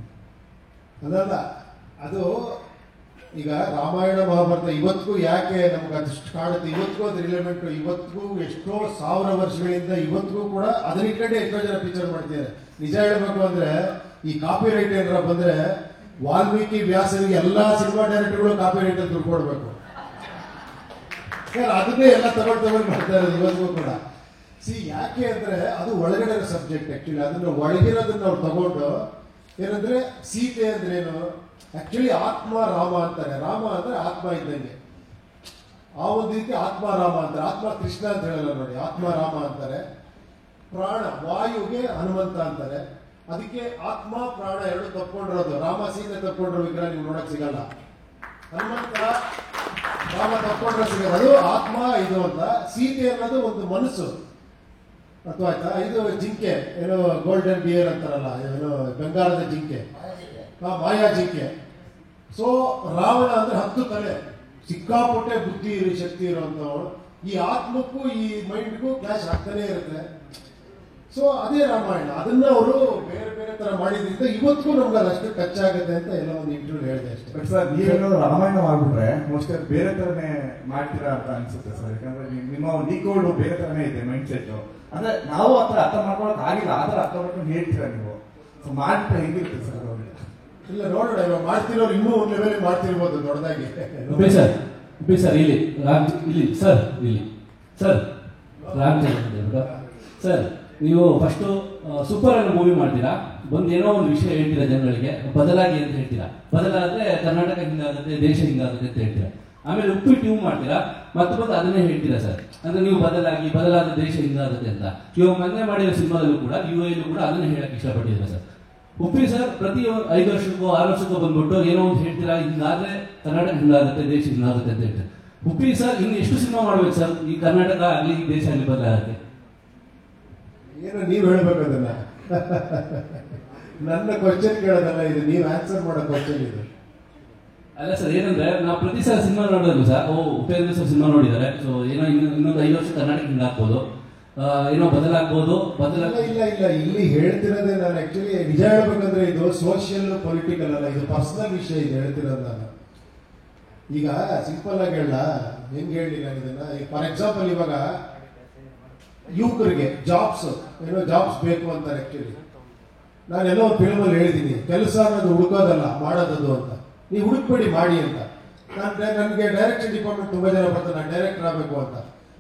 ಅದಲ್ಲ, ಅದು ಈಗ ರಾಮಾಯಣ ಮಹಾಭಾರತ ಇವತ್ತಿಗೂ ಯಾಕೆ ನಮ್ಗೆ ಅದಷ್ಟು ಕಾಡುತ್ತೆ, ಇವತ್ತಿಗೂ ಅದು ರಿಲೆವೆಂಟ್, ಇವತ್ತಿಗೂ ಎಷ್ಟೋ ಸಾವಿರ ವರ್ಷಗಳಿಂದ ಇವತ್ತಿಗೂ ಕೂಡ ಅದನ್ನ ಇಟ್ಕೊಂಡೆ ಎಷ್ಟೋ ಜನ ಪಿಕ್ಚರ್ ಮಾಡ್ತಿದ್ದಾರೆ. ನಿಜ ಹೇಳ್ಬೇಕು ಅಂದ್ರೆ ಈ ಕಾಪಿ ರೈಟ್ ಏನಾರ ಬಂದ್ರೆ ವಾಲ್ಮೀಕಿ ವ್ಯಾಸನಿಗೆ ಎಲ್ಲಾ ಸಿನಿಮಾ ಡೈರೆಕ್ಟರ್ಗಳು ಕಾಪಿ ರೈಟ್ ಅಂತ ದುಡ್ಡು ಕೊಡ್ಬೇಕು. ಅದನ್ನೇ ಎಲ್ಲ ತಗೊಂಡು ಮಾಡ್ತಾ ಇರೋದು ಇವತ್ತಿಗೂ ಕೂಡ. ಯಾಕೆ ಅಂದ್ರೆ ಅದು ಒಳಗಡೆ ಸಬ್ಜೆಕ್ಟ್. ಆಕ್ಚುಲಿ ಅದನ್ನ ಒಳಗಿರೋದನ್ನ ಅವ್ರು ತಗೊಂಡು ಏನಂದ್ರೆ ಸೀತೆ ಅಂದ್ರೆ ಏನು, ಆಕ್ಚುಲಿ ಆತ್ಮ ರಾಮ ಅಂತಾರೆ. ರಾಮ ಅಂದ್ರೆ ಆತ್ಮ ಇದ್ದಂಗೆ, ಆ ಒಂದು ರೀತಿ ಆತ್ಮ ರಾಮ ಅಂತಾರೆ. ಆತ್ಮ ಕೃಷ್ಣ ಅಂತ ಹೇಳಲ್ಲ ನೋಡಿ, ಆತ್ಮ ರಾಮ ಅಂತಾರೆ. ಪ್ರಾಣ ವಾಯುಗೆ ಹನುಮಂತ ಅಂತಾರೆ. ಅದಕ್ಕೆ ಆತ್ಮ ಪ್ರಾಣ ಎರಡು ತಪ್ಕೊಂಡಿರೋದು. ರಾಮ ಸೀತೆ ತಪ್ಕೊಂಡಿರೋ ವಿಗ್ರಹ ನೀವು ನೋಡಕ್ ಸಿಗಲ್ಲ. ಹನುಮಂತ ರಾಮ ತಪ್ಕೊಂಡ್ರೆ ಸಿಗಲ್ಲ. ಅದು ಆತ್ಮ ಇದು ಅಂತ. ಸೀತೆ ಅನ್ನೋದು ಒಂದು ಮನಸ್ಸು, ಅಥವಾ ಆಯ್ತಾ, ಇದು ಜಿಂಕೆ ಏನೋ ಗೋಲ್ಡನ್ ಬಿಯರ್ ಅಂತಾರಲ್ಲ, ಏನೋ ಬಂಗಾರದ ಜಿಂಕೆ, ಮಾಯಾ ಜಿಂಕೆ. ಸೊ ರಾವಣ ಅಂದ್ರೆ 10 ತಲೆ, ಸಿಕ್ಕಾಪಟ್ಟೆ ಬುದ್ಧಿ ಶಕ್ತಿ ಇರುವಂತವಳು. ಈ ಆತ್ಮಕ್ಕೂ ಈ ಮೈಂಡ್ಗೂ ಕ್ಲಾಶ್ ಆಗ್ತಾನೆ ಇರುತ್ತೆ. ಸೊ ಅದೇ ರಾಮಾಯಣ. ಅದನ್ನ ಅವರು ಬೇರೆ ಬೇರೆ ತರ ಮಾಡಿದ್ರಿಂದ ಇವತ್ತಿಗೂ ನಮ್ಗೆ ಅದಷ್ಟು ಟಚ್ ಆಗುತ್ತೆ ಅಂತ ಎಲ್ಲ ಒಂದು ಇಂಟರ್ವ್ಯೂ ಹೇಳಿದೆ ಅಷ್ಟೇ. ಬಟ್ ಸರ್ ನೀವೇನೋ ರಾಮಾಯಣ ಮಾಡ್ಬಿಟ್ರೆ ಮೋಸ್ಟ್ಲಿ ಬೇರೆ ತರನೇ ಮಾಡ್ತೀರಾ ಅಂತ ಅನ್ಸುತ್ತೆ ಸರ್. ಯಾಕಂದ್ರೆ ನಿಮ್ಮ ಒಂದು ಡಿಕೋಡ್ ಬೇರೆ ತರನೇ ಇದೆ ಮೈಂಡ್ ಸೆಟ್. ಅಂದ್ರೆ ನಾವು ಹತ್ರ ಅರ್ಥ ಮಾಡ್ಕೊಳಕ್ ಆಗಿಲ್ಲ, ಆದ್ರೆ ಅರ್ಥ ಮಾಡ್ಕೊಂಡು ಹೇಳ್ತೀರಾ ನೀವು. ಸೊ ಮಾಡ್ಬಿಟ್ರೆ ಹೆಂಗಿರುತ್ತೆ ಸರ್ ಅವ್ರಿಗೆ? ಇಲ್ಲ ನೋಡೋಣ, ಇವಾಗ ಮಾಡ್ತಿರೋರು ಇನ್ನೂ ಒಂದು ಲೆವೆಲ್ ಮಾಡ್ತಿರ್ಬೋದು ದೊಡ್ಡದಾಗಿ. ಸರ್ ಇಲ್ಲಿ ಸರ್ ರಾಮಚಂದ್ರ ಸರ್, ನೀವು ಫಸ್ಟು ಸೂಪರ್ ಅನ್ನೋ ಮೂವಿ ಮಾಡ್ತೀರಾ, ಬಂದು ಏನೋ ಒಂದು ವಿಷಯ ಹೇಳ್ತೀರಾ ಜನಗಳಿಗೆ, ಬದಲಾಗಿ ಅಂತ ಹೇಳ್ತೀರಾ. ಬದಲಾದ್ರೆ ಕರ್ನಾಟಕ ಹಿಂಗಾಗುತ್ತೆ, ದೇಶ ಹಿಂಗಾಗುತ್ತೆ ಅಂತ ಹೇಳ್ತೀರಾ. ಆಮೇಲೆ ಉಪ್ಪಿ ಟ್ಯೂನ್ ಮಾಡ್ತೀರಾ, ಮತ್ತೆ ಬಂದು ಅದನ್ನೇ ಹೇಳ್ತೀರಾ ಸರ್. ಅಂದ್ರೆ ನೀವು ಬದಲಾದ ದೇಶ ಹಿಂಗಾಗುತ್ತೆ ಅಂತ. ಇವಾಗ ಮೊನ್ನೆ ಮಾಡಿರೋ ಸಿನಿಮಾದಲ್ಲೂ ಕೂಡ UAE ಕೂಡ ಅದನ್ನೇ ಹೇಳಕ್ ಇಷ್ಟಪಟ್ಟಿದ್ದೀರಾ ಸರ್. ಉಪ್ಪಿ ಸರ್ ಪ್ರತಿ 5 ವರ್ಷಕ್ಕೋ 6 ವರ್ಷಕ್ಕೋ ಬಂದ್ಬಿಟ್ಟು ಏನೋ ಒಂದು ಹೇಳ್ತೀರಾ, ಹಿಂಗಾದ್ರೆ ಕರ್ನಾಟಕ ಹಿಂಗಾಗುತ್ತೆ, ದೇಶ ಹಿಂಗಾಗುತ್ತೆ ಅಂತ ಹೇಳ್ತಾರೆ. ಉಪ್ಪಿ ಸರ್ ಇನ್ನು ಎಷ್ಟು ಸಿನಿಮಾ ಮಾಡ್ಬೇಕು ಸರ್ ಈ ಕರ್ನಾಟಕ ಆಗಲಿ ದೇಶ ಆಗಲಿ ಬದಲಾಗುತ್ತೆ? ಏನು ನೀವು ಹೇಳ್ಬೇಕು ಅದನ್ನ? ನನ್ನ ಕ್ವಶನ್ ಕೇಳೋದಲ್ಲ ಇದು, ನೀವು ಆನ್ಸರ್ ಮಾಡೋ ಕ್ವಶನ್ ಇದು. ಅಲ್ಲ ಸರ್, ಏನಂದ್ರೆ ನಾವು ಪ್ರತಿ ಸಲ ಸಿನಿಮಾ ನೋಡೋದು ಸರ್, ಉಪೇಂದ್ರ ಸರ್ ಸಿನಿಮಾ ನೋಡಿದ್ದಾರೆ. ಸೊ ಏನೋ ಇನ್ನೊಂದು 5 ವರ್ಷ ಕರ್ನಾಟಕ ಹಿಂಗಾಗ್ಬೋದು, ಏನೋ ಬದಲಾಗ್ಬೋದು. ಇಲ್ಲ ಇಲ್ಲಿ ಹೇಳ್ತಿರೋದೇ ನಾನು. ಆಕ್ಚುಲಿ ನಿಜ ಹೇಳ್ಬೇಕಂದ್ರೆ ಇದು ಸೋಷಿಯಲ್ ಪೊಲಿಟಿಕಲ್ ಅಲ್ಲ, ಇದು ಪರ್ಸನಲ್ ವಿಷಯ. ಇದು ಹೇಳ್ತಿರೋದು ನಾನು. ಈಗ ಸಿಂಪಲ್ ಆಗಿ ಹೇಳ, ಹೆಂಗ್ ಹೇಳಿ ನಾನು ಇದನ್ನ. ಫಾರ್ ಎಕ್ಸಾಂಪಲ್ ಇವಾಗ ಯುವಕರಿಗೆ ಜಾಬ್ಸ್ ಬೇಕು ಅಂತಾರೆ. ಆಕ್ಚುಲಿ ನಾನೆಲ್ಲೋ ಒಂದು ಫಿಲ್ಮ್ ಅಲ್ಲಿ ಹೇಳಿದ್ದೀನಿ, ಕೆಲಸ ಅನ್ನೋದು ಹುಡುಕೋದಲ್ಲ ಮಾಡೋದದು ಅಂತ. ನೀವು ಹುಡುಕ್ಬೇಡಿ ಮಾಡಿ ಅಂತ. ನನಗೆ ಡೈರೆಕ್ಷನ್ ಡಿಪಾರ್ಟ್ಮೆಂಟ್ ತುಂಬಾ ಜನ ಬರ್ತಾರೆ, ನಾನು ಡೈರೆಕ್ಟರ್ ಆಗಬೇಕು ಅಂತ.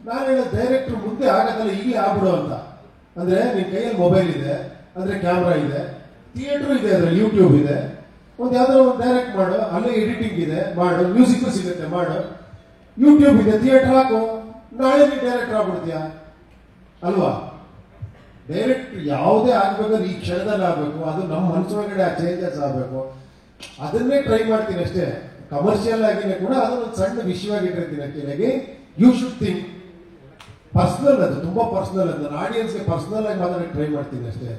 ನಾನು ಹೇಳೋದು ಡೈರೆಕ್ಟರ್ ಮುಂದೆ ಆಗತ್ತಲ್ಲ, ಈಗಲೇ ಆಗ್ಬಿಡು ಅಂತ. ಅಂದ್ರೆ ನಿನ್ ಕೈಯಲ್ಲಿ ಮೊಬೈಲ್ ಇದೆ, ಅಂದ್ರೆ ಕ್ಯಾಮ್ರಾ ಇದೆ, ಥಿಯೇಟರ್ ಇದೆ, ಅದ್ರಲ್ಲಿ ಯೂಟ್ಯೂಬ್ ಇದೆ. ಒಂದು ಯಾವ್ದಾದ್ರು ಒಂದು ಡೈರೆಕ್ಟ್ ಮಾಡು, ಅಲ್ಲೇ ಎಡಿಟಿಂಗ್ ಇದೆ ಮಾಡು, ಮ್ಯೂಸಿಕ್ ಸಿಗುತ್ತೆ ಮಾಡು, ಯೂಟ್ಯೂಬ್ ಇದೆ, ಥಿಯೇಟರ್ ಹಾಕು, ನಾಳೆ ನೀನು ಡೈರೆಕ್ಟರ್ ಆಗ್ಬಿಡ್ತೀಯ ಅಲ್ವಾ? ಡೈರೆಕ್ಟ್ ಯಾವುದೇ ಆಗ್ಬೇಕಾದ್ರೆ ಈ ಕ್ಷಣದಲ್ಲಿ ಆಗ್ಬೇಕು. ಅದು ನಮ್ಮ ಮನಸ್ಸೊಳಗಡೆ ಆ ಚೇಂಜಸ್ ಆಗ್ಬೇಕು. ಅದನ್ನೇ ಟ್ರೈ ಮಾಡ್ತೀನಿ ಅಷ್ಟೇ. ಕಮರ್ಷಿಯಲ್ ಆಗಿನೇ ಕೂಡ ಅದನ್ನೊಂದು ಸಣ್ಣ ವಿಷಯವಾಗಿ ಇಟ್ಟಿರ್ತೀನಿ. Actually you should think personal, ಅದು ತುಂಬಾ ಪರ್ಸನಲ್. ಅದು ನಾನು ಆಡಿಯನ್ಸ್ಗೆ ಪರ್ಸನಲ್ ಆಗಿ ಮಾತಾಡಕ್ಕೆ ಟ್ರೈ ಮಾಡ್ತೀನಿ ಅಷ್ಟೇ.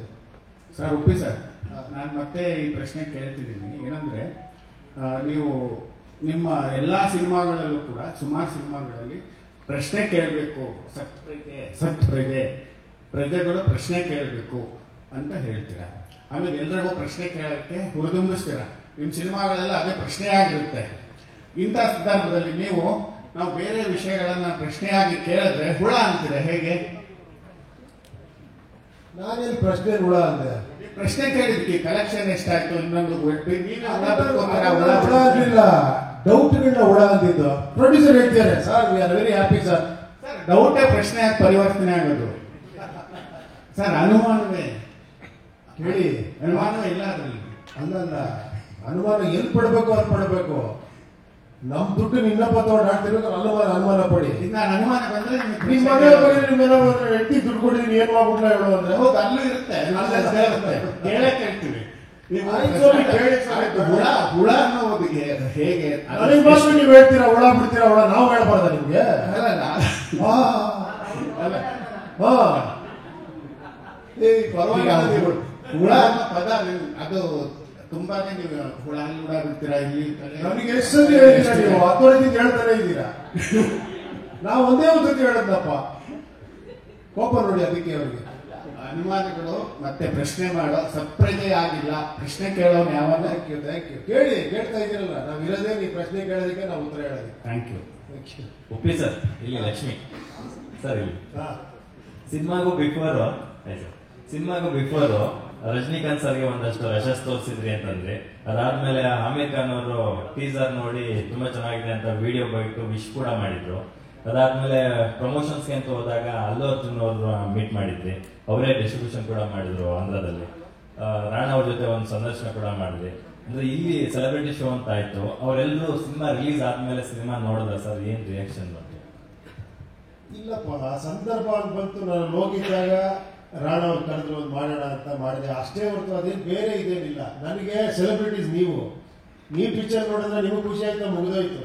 ಸರ್ ಉಪ್ಪಿ ಸರ್, ನಾನು ಮತ್ತೆ ಈ ಪ್ರಶ್ನೆ ಕೇಳ್ತಿದ್ದೀನಿ. ಏನಂದ್ರೆ ನೀವು ನಿಮ್ಮ ಎಲ್ಲ ಸಿನಿಮಾಗಳಲ್ಲೂ ಕೂಡ ಸುಮಾರು ಸಿನಿಮಾಗಳಲ್ಲಿ ಪ್ರಶ್ನೆ ಕೇಳಬೇಕು, ಪ್ರಜೆಗಳು ಪ್ರಶ್ನೆ ಕೇಳಬೇಕು ಅಂತ ಹೇಳ್ತೀರಾ. ಆಮೇಲೆ ಎಲ್ರಿಗೂ ಪ್ರಶ್ನೆ ಕೇಳೋಕ್ಕೆ ಹುರಿದುಂಬಿಸ್ತೀರ. ನಿಮ್ಮ ಸಿನಿಮಾಗಳೆಲ್ಲ ಅದೇ ಪ್ರಶ್ನೆಯಾಗಿರುತ್ತೆ. ಇಂಥ ಸಂದರ್ಭದಲ್ಲಿ ನಾವು ಬೇರೆ ವಿಷಯಗಳನ್ನ ಪ್ರಶ್ನೆಯಾಗಿ ಕೇಳಿದ್ರೆ ಹುಳ ಅಂತೀರ, ಹೇಗೆ? ನಾನೇನು ಪ್ರಶ್ನೆ ಹುಳ ಅಂದೆ? ಪ್ರಶ್ನೆ ಕೇಳಿದ್ವಿ, ಕಲೆಕ್ಷನ್ ಎಷ್ಟಾಯ್ತು, ಇನ್ನೊಂದು ಆಗಲಿಲ್ಲ, ಡೌಟ್ಗಳನ್ನ ಹುಳ ಅಂತಿದ್ದು. ಪ್ರೊಡ್ಯೂಸರ್ ಹೇಳ್ತಾರೆ, sir we are very happy sir. ಡೌಟೇ ಪ್ರಶ್ನೆ ಆಗಿ ಪರಿವರ್ತನೆ ಆಗೋದು ಸರ್. ಅನುಮಾನವೇ ಹೇಳಿ, ಅನುಮಾನವೇ ಇಲ್ಲ ಅದ್ರಲ್ಲಿ. ಅಲ್ಲಲ್ಲ, ಅನುಮಾನ ಎಲ್ಲಿ ಪಡಬೇಕು ಅಲ್ಲಿ ಪಡಬೇಕು. ನಮ್ ದುಡ್ಡು ನಿನ್ನಪ್ಪ ತಗೊಂಡು ಆಡ್ತಿರ್ಬೇಕು, ಅನುಮಾನ ಪಡಿ. ನಾನು ಅನುಮಾನ ಬಂದ್ರೆ ನಿಮ್ಮ ಹೆಂಡತಿ ದುಡ್ಡು ಕೊಟ್ಟಿದ್ದೀನಿ ಏನ್ ಮಾಡ್ಬಿಟ್ಲ ಹೇಳು ಅಂದ್ರೆ, ಹೌದು ಅಲ್ಲೂ ಇರುತ್ತೆ, ಕೇಳಕ್ ಹೇಳ್ತೀವಿ. ಹುಳ ಅನ್ನೋದು ಹೇಗೆ ನೀವು ಹೇಳ್ತೀರಾ ಹುಳ ಬಿಡ್ತೀರಾ ಹುಳ, ನಾವು ಹೇಳ್ಬಾರ್ದ ನಿಮ್ಗೆ? ಹುಳ ಅನ್ನೋ ಪದ ಅದು ತುಂಬಾನೇ ನೀವು ಹುಳ ಬಿಡ್ತೀರಾ ಇಲ್ಲಿ. ನನಗೆ ಎಷ್ಟು ಸತಿ ಹೇಳಿದ್ದೀರಾ ನೀವು? 10 ಹೇಳ್ತಾನೆ ಇದ್ದೀರಾ. ನಾವು ಒಂದೇ ಒಂದು ಸತಿ ಹೇಳದ್ನಪ್ಪ, ಕೋಪ ನೋಡಿ ಅದಕ್ಕೆ ಅವರಿಗೆ. ಅನುಮಾನಗಳು ಮತ್ತೆ ಪ್ರಶ್ನೆ ಮಾಡೋ ಸಪ್ರಜೆ ಆಗಿಲ್ಲ, ಪ್ರಶ್ನೆ ಕೇಳೋನು ಯಾವಾಗ. Thank you. ಕೇಳ್ತಾ ಇದ್ದೀರಲ್ಲ, ನಾವು ಇರೋದೇ ನೀವು ಪ್ರಶ್ನೆ ಕೇಳೋದಕ್ಕೆ ನಾವು ಉತ್ತರ ಹೇಳೋದು. Thank you. ಉಪ್ಪಿ ಸರ್, ಇಲ್ಲಿ ಲಕ್ಷ್ಮಿ ಸರ್, ಇಲ್ಲಿ ಸಿನಿಮಾಗೂ ಬಿಫೋರ್ ರಜನಿಕಾಂತ್ ಸರ್ಗೆ ಒಂದಷ್ಟು ಯಶಸ್ ತೋರಿಸಿದ್ರಿ ಅಂತಂದ್ರೆ, ಅದಾದ್ಮೇಲೆ ಆಮೀರ್ ಖಾನ್ ಅವರು ಟೀಸರ್ ನೋಡಿ ತುಂಬಾ ಚೆನ್ನಾಗಿದೆ ಅಂತ ವಿಡಿಯೋ ಬಿಟ್ಟು ವಿಶ್ ಕೂಡ ಮಾಡಿದ್ರು. ಅದಾದ್ಮೇಲೆ ಪ್ರಮೋಷನ್ಸ್ಗೆ ಅಂತ ಹೋದಾಗ ಅಲ್ಲು ಅರ್ಜುನ್ ಅವರು ಮೀಟ್ ಮಾಡಿದ್ರಿ, ಅವರೇ ಡಿಸ್ಟ್ರಿಬ್ಯೂಷನ್ ಕೂಡ ಮಾಡಿದ್ರು ಆಂಧ್ರದಲ್ಲಿ. ರಾಣಾ ಅವ್ರ ಜೊತೆ ಒಂದು ಸಂದರ್ಶನ ಕೂಡ ಮಾಡಿದ್ರಿ. ಅಂದ್ರೆ ಇಲ್ಲಿ ಸೆಲೆಬ್ರಿಟಿ ಶೋ ಅಂತ ಆಯ್ತು, ಅವರೆಲ್ಲರೂ ಸಿನಿಮಾ ರಿಲೀಸ್ ಆದ್ಮೇಲೆ ಸಿನಿಮಾ ನೋಡಿದ್ರ ಸರ್, ಏನ್ ರಿಯಾಕ್ಷನ್ ಬಂತು? ಇಲ್ಲಪ್ಪ, ಆ ಸಂದರ್ಭ ಅಂತ ಬಂತು. ನಾನು ಹೋಗಿದ್ದಾಗ ರಾಣಾ ಅವ್ರು ಕರೆದ್ರು, ಒಂದು ಮಾಡೋಣ ಅಂತ ಮಾಡಿದೆ ಅಷ್ಟೇ ಹೊರತು ಅದೇನು ಬೇರೆ ಇದೇನಿಲ್ಲ. ನನಗೆ ಸೆಲೆಬ್ರಿಟೀಸ್ ನೀವು ಪಿಕ್ಚರ್ ನೋಡಿದ್ರೆ ನಿಮಗೆ ಖುಷಿ ಆಯ್ತು, ಮುಗಿದೋಯ್ತು.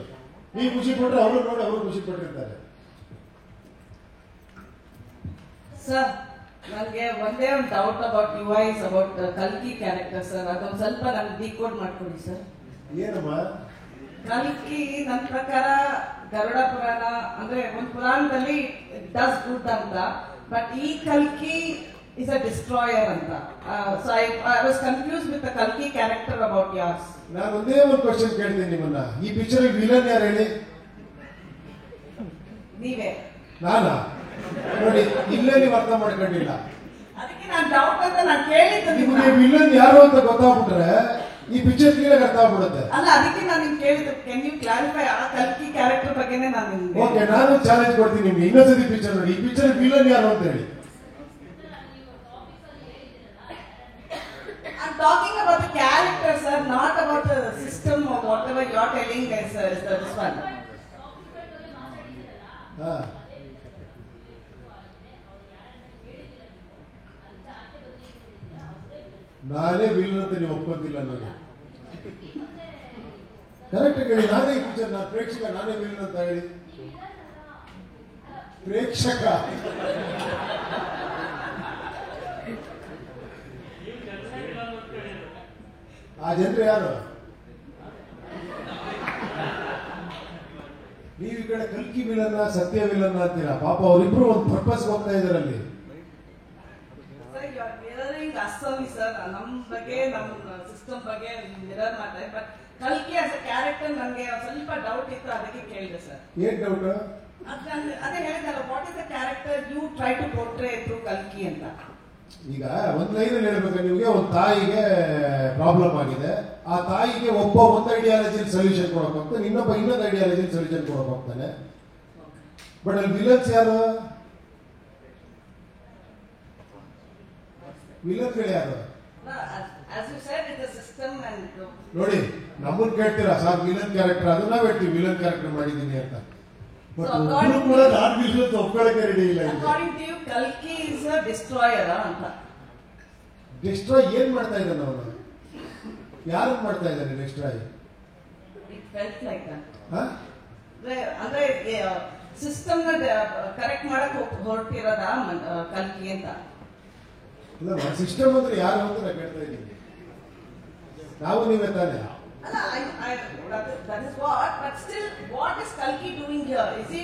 ನೀವು ಖುಷಿ ಪಟ್ರೆ ಅವರು ನೋಡಿ ಅವರು ಖುಷಿ ಪಟ್ಟಿರ್ತಾರೆ. ಸರ್, ನನಗೆ ಒಂದೇ ಒಂದು ಡೌಟ್ ಅಬೌಟ್ UI ಅಬೌಟ್ ಕಲ್ಕಿ ಕ್ಯಾರೆಕ್ಟರ್ ಸರ್. ಅದೊಂದು ಸ್ವಲ್ಪ ನನ್ಗೆ ಡಿಕೋಡ್ ಮಾಡ್ಕೊಡಿ ಸರ್. ಏನಮ್ಮ ಕಲ್ಕಿ? ನನ್ನ ಪ್ರಕಾರ ಗರುಡ ಪುರಾಣ ಅಂದ್ರೆ ಒಂದು ಪುರಾಣದಲ್ಲಿ ಡಸ್ ಗುಡ್ ಅಂತ, ಬಟ್ ಈ ಕಲ್ಕಿ ಇಸ್ ಅ ಡಿಸ್ಟ್ರಾಯರ್ ಅಂತ. So I was confuse with the ಕಲ್ಕಿ ಕ್ಯಾರೆಕ್ಟರ್ ಅಬೌಟ್ ಯಾರ್ಸ್. ನಾನು ಒಂದೇ ಒಂದು ಕ್ವಶನ್ ಕೇಳ್ತೀನಿ ನಿಮ್ಮನ್ನ, ಈ ಪಿಕ್ಚರ್ ವಿಲನ್ ಯಾರು ಹೇಳಿ? ನೀವೇ. ನಾನಾ? ನೋಡಿ, ಇಲ್ಲೇ ನೀವು ಅರ್ಥ ಮಾಡ್ಕೊಂಡಿಲ್ಲ. ಅದಕ್ಕೆ ನಾನು ಡೌಟ್ ಅಂತ ನಾನು ಕೇಳಿದ್ದು. ನಿಮಗೆ ವಿಲನ್ ಯಾರು ಅಂತ ಗೊತ್ತಾಗ್ಬಿಟ್ರೆ ಈ ಪಿಕ್ಚರ್ ಕ್ಲಿಯರ್ ಅರ್ಥ ಆಗ್ಬಿಡುತ್ತೆ. ಅಲ್ಲ, ಅದಕ್ಕೆ ನಾನು ನಿಮ್ಗೆ ಕೇಳಿದ್ದು, ಕ್ಯಾನ್ ಯು ಕ್ಲಾರಿಫೈ ಆ ಕಲ್ಕಿ ಕ್ಯಾರೆಕ್ಟರ್ ಬಗ್ಗೆನೇ ನಾನು. ಓಕೆ, ನಾನು ಚಾಲೆಂಜ್ ಕೊಡ್ತೀನಿ ನಿಮ್ಗೆ. ಇನ್ನೊಂದ್ಸತಿ ಪಿಕ್ಚರ್ ನೋಡಿ, ಈ ಪಿಕ್ಚರ್ ವಿಲನ್ ಯಾರು ಅಂತ ಹೇಳಿ. I'm talking about the character, sir, not about the system or whatever you are telling me, sir. Is this one? ನಾನೇ ವಿಲನ್ ಅಂತ ನೀವು ಒಪ್ಕೊಂತಿಲ್ಲ. ನನಗೆ ಕರೆಕ್ಟ್ ಹೇಳಿ, ನಾನೇ ಈ ಪಿಕ್ಚರ್, ನಾನು ಪ್ರೇಕ್ಷಕ, ನಾನೇ ವಿಲನ್ ಅಂತ ಹೇಳಿ. ಪ್ರೇಕ್ಷಕ ಆ ಜನರು ಯಾರು? ನೀವು ಈ ಕಡೆ ಕಲ್ಕಿ ವಿಲನ್ನ, ಸತ್ಯ ವಿಲನ್ನ ಅಂತೀರಾ. ಪಾಪ ಅವರಿಬ್ರು ಒಂದು ಪರ್ಪಸ್ ಹೋಗ್ತಾ ಇದಾರೆ ಅಲ್ಲಿ. ಸರ್, ನಮ್ಮ ಬಗ್ಗೆ, ನಮ್ಮ ಸಿಸ್ಟಮ್ ಬಗ್ಗೆ ಮಿರರ್ ಮಾಡ್ತಾರೆ. ಬಟ್ ಕಲ್ಕಿ ಆಸ್ ಅ ಕ್ಯಾರೆಕ್ಟರ್ ನನಗೆ ಸ್ವಲ್ಪ ಡೌಟ್ ಇತ್ತು, ಅದಕ್ಕೆ ಕೇಳಿದೆ ಸರ್. ಏನ್ ಡೌಟ್? ಅದೇ ಹೇಳಿದಲ್ಲ, what is the character you try to portray through ಕಲ್ಕಿ ಅಂತ. ಈಗ ಒಂದ್ ಲೈನಲ್ಲಿ ಹೇಳ್ಬೇಕು ನಿಮ್ಗೆ, ಒಂದು ತಾಯಿಗೆ ಪ್ರಾಬ್ಲಮ್ ಆಗಿದೆ. ಆ ತಾಯಿಗೆ ಒಬ್ಬ ಒಂದು ಐಡಿಯಾಲಜಿ ಸೊಲ್ಯೂಷನ್ ಕೊಡಕ್ ಹೋಗ್ತಾನೆ, ಇನ್ನೊಂದು ಐಡಿಯಾಲಜಿ ಸೊಲ್ಯೂಷನ್ ಕೊಡಕ್ ಹೋಗ್ತಾನೆ. ಬಟ್ ಅಲ್ಲಿ ವಿಲನ್ಸ್ ಯಾರು? ವಿಲನ್ಗಳು ಯಾರು? ನೋಡಿ, ನಮ್ಮನ್ನ ಕೇಳ್ತೀರಾ ಸರ್ ವಿಲನ್ ಕ್ಯಾರೆಕ್ಟರ್, ಅದು ನಾವ್ ಹೇಳ್ತೀವಿ ವಿಲನ್ ಕ್ಯಾರೆಕ್ಟರ್ ಮಾಡಿದೀನಿ ಅಂತ. ಬಟ್ ಕೂಡ ನಾನ್ ವಿಲನ್ ಒಪ್ಕೊಳ್ಳೋಕೆ ರೆಡಿ ಇಲ್ಲ. ಕಲ್ಕಿ ಇಸ್ ಅ ಡಿಸ್ಟ್ರಾಯರ್ ಅಂತ. ಡಿಸ್ಟ್ರಾಯ್ ಏನ್ ಮಾಡ್ತಾ ಇದ್ದಾನೆ ಅವನು? ಯಾರು ಮಾಡ್ತಾ ಇದ್ದಾನೆ destroy? It felt like that. ಅಂದ್ರೆ ಸಿಸ್ಟಮ್ ನ ಕರೆಕ್ಟ್ ಮಾಡಕ್ ಹೊರಟಿರೋದ ಕಲ್ಕಿ ಅಂತ. ಸಿಸ್ಟಮ್ ಅಂದ್ರೆ ಯಾರು ಅಂತ ನಾನು ಕೇಳ್ತಾ ಇದ್ದೀನಿ. ನಾವು ನೀವೇ ತಾನೆ. That is what, but still, what is Kalki doing here? Is he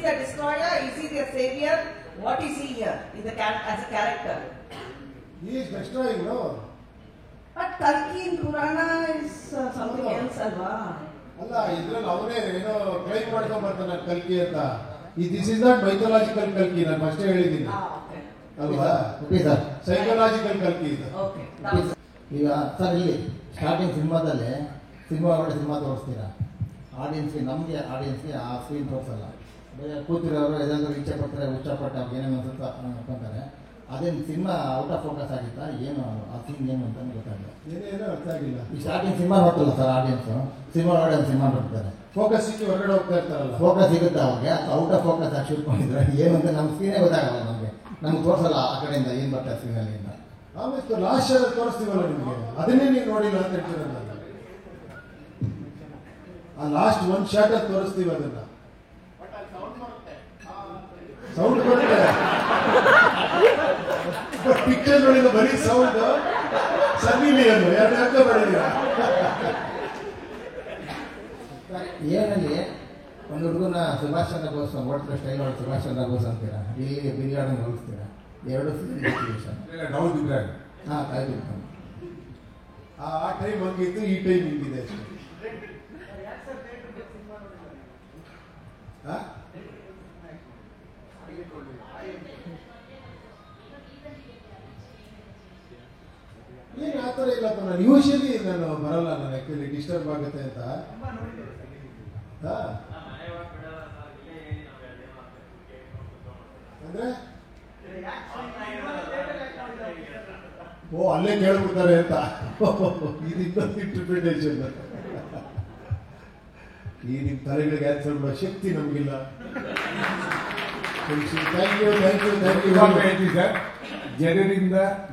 the destroyer? Is he the savior? What is he here as a character? He is destroying, no? But Kalki in Purana is something else, alva? ಅಲ್ಲ ಇದ್ರಲ್ಲಿ ಅವನೇ ಏನೋ claim ಮಾಡ್ಕೊಂಡ್ ಬರ್ತಾನೆ ಕಲ್ಕಿ ಅಂತ. This is not mythological ಕಲ್ಕಿ, ನಾನು ಫಸ್ಟ್ ಹೇಳಿದ್ದೀನಿ ಅಲ್ವಾ, ಸೈಕಲಾಜಿಕಲ್ ಕಲ್ಕಿ ಇದು. ಈಗ ಸರ್ ಇಲ್ಲಿ ಸ್ಟಾರ್ಟಿಂಗ್ ಸಿನಿಮಾದಲ್ಲಿ ಸಿನಿಮಾ ತೋರಿಸ್ತೀರಾ ಆಡಿಯನ್ಸ್ಗೆ, ನಮಗೆ ಆಡಿಯನ್ಸ್ಗೆ ಆ ಸ್ಕ್ರೀನ್ ತೋರಿಸಲ್ಲ. ಕೂತಿರೋರು ಏನಾದರೂ ಇಚ್ಛೆ ಪಟ್ಟರೆ ಹುಚ್ಚಪಟ್ಟ ಅವ್ರಿಗೆ ಏನೇನು ಅನ್ಸುತ್ತಾ ಅನ್ಕೊಂತಾರೆ. ಅದೇನು ಸಿನಿಮಾ ಔಟ್ ಆಫ್ ಫೋಕಸ್ ಆಗಿತ್ತಾ, ಏನು ಆ ಸೀನ್ ಏನು ಅಂತ ಗೊತ್ತಾಗಿಲ್ಲ. ಏನೇನೋ ಅರ್ಥ ಆಗಿಲ್ಲ. ಈ ಸ್ಟಾರ್ಟಿಂಗ್ ಸಿನಿಮಾ ನೋಡ್ತಲ್ಲ ಸರ್ ಆಡಿಯನ್ಸು, ಸಿನಿಮಾ ನೋಡಿ ಒಂದು ಸಿನಿಮಾ ನೋಡ್ತಾರೆ, ಫೋಕಸ್ ಸಿಕ್ಕಿ ಹೊರಗಡೆ ಹೋಗ್ತಾ ಇರ್ತಾರಲ್ಲ, ಫೋಕಸ್ ಸಿಗುತ್ತೆ ಅವ್ರಿಗೆ. ಔಟ್ ಆಫ್ ಫೋಕಸ್ ಆಗಿ ಶುರುಕೊಂಡಿದ್ರೆ ಏನು ಅಂತ ನಮ್ಮ ಸ್ಕ್ರೀನೇ ಗೊತ್ತಾಗಲ್ಲ, ನಮ್ಗೆ ತೋರಿಸಲ್ಲ ಆ ಕಡೆಯಿಂದ ಏನು ಬರ್ತಾರೆ ಸ್ಕ್ರೀನಲ್ಲಿ ಅಂತ. ಆಮೇಲೆ ಲಾಸ್ಟ್ ಶಾಟ್ ತೋರಿಸ್ತೀವಲ್ಲ ನಿಮಗೆ, ಅದನ್ನೇ ನೀವು ನೋಡಿಲ್ಲ ಅಂತ ಹೇಳ್ತೀರಲ್ಲ. ಆ ಲಾಸ್ಟ್ ಒಂದು ಶಾಟ್ ಅಲ್ಲಿ ತೋರಿಸ್ತೀವಿ, ಅದನ್ನ ಸೌಂಡ್ ಬರುತ್ತೆ, ಪಿಕ್ಚರ್ ನೋಡಿದ ಬರೀ ಸೌಂಡ್. ಸನ್ನಿ ಲಿಯೋನ್ ಎರಡು ಅರ್ಥ ಮಾಡಿದೀರ. ಏನಲ್ಲಿ ಒಂದು ಹುಡುಗನ ಸುಭಾಷ್ ಚಂದ್ರ ಬೋಸ್ ಓಡ್ತಾರೆ ಸ್ಟೈಲ್ ಒಳಗೆ ಸುಭಾಷ್ ಚಂದ್ರ ಬೋಸ್ ಅಂತೀರಾ, ಇಲ್ಲಿ ಬಿರಿಯಾನಿ ಹೋಲಿಸ್ತೀರಾ, ಎರಡು ಹಾಂ ಕಾಯ್ದು ಆ ಟೈಮ್ ಹಂಗಿತ್ತು, ಈ ಟೈಮ್ ಹಿಂಗಿದೆ ಅಷ್ಟೇ. ಏನು ಆ ಥರ ಇಲ್ಲಪ್ಪ, ನಾನು ಯೂಶಲಿ ನಾನು ಬರಲ್ಲ, ನಾನು ಆ್ಯಕ್ಚುಲಿ ಡಿಸ್ಟರ್ಬ್ ಆಗುತ್ತೆ ಅಂತ. ಅಂದ್ರೆ ಓ ಅಲ್ಲೇ ಕೇಳ್ಬಿಡ್ತಾರೆ ಅಂತ, ಇದು ಇನ್ನೊಂದು ಇಂಟರ್ಪ್ರಿಟೇಷನ್. ಈ ನಿಮ್ಮ ತಲೆಗಳಿಗೆ ಆನ್ಸರ್ ಮಾಡೋ ಶಕ್ತಿ ನಮಗಿಲ್ಲ. Thank you sir.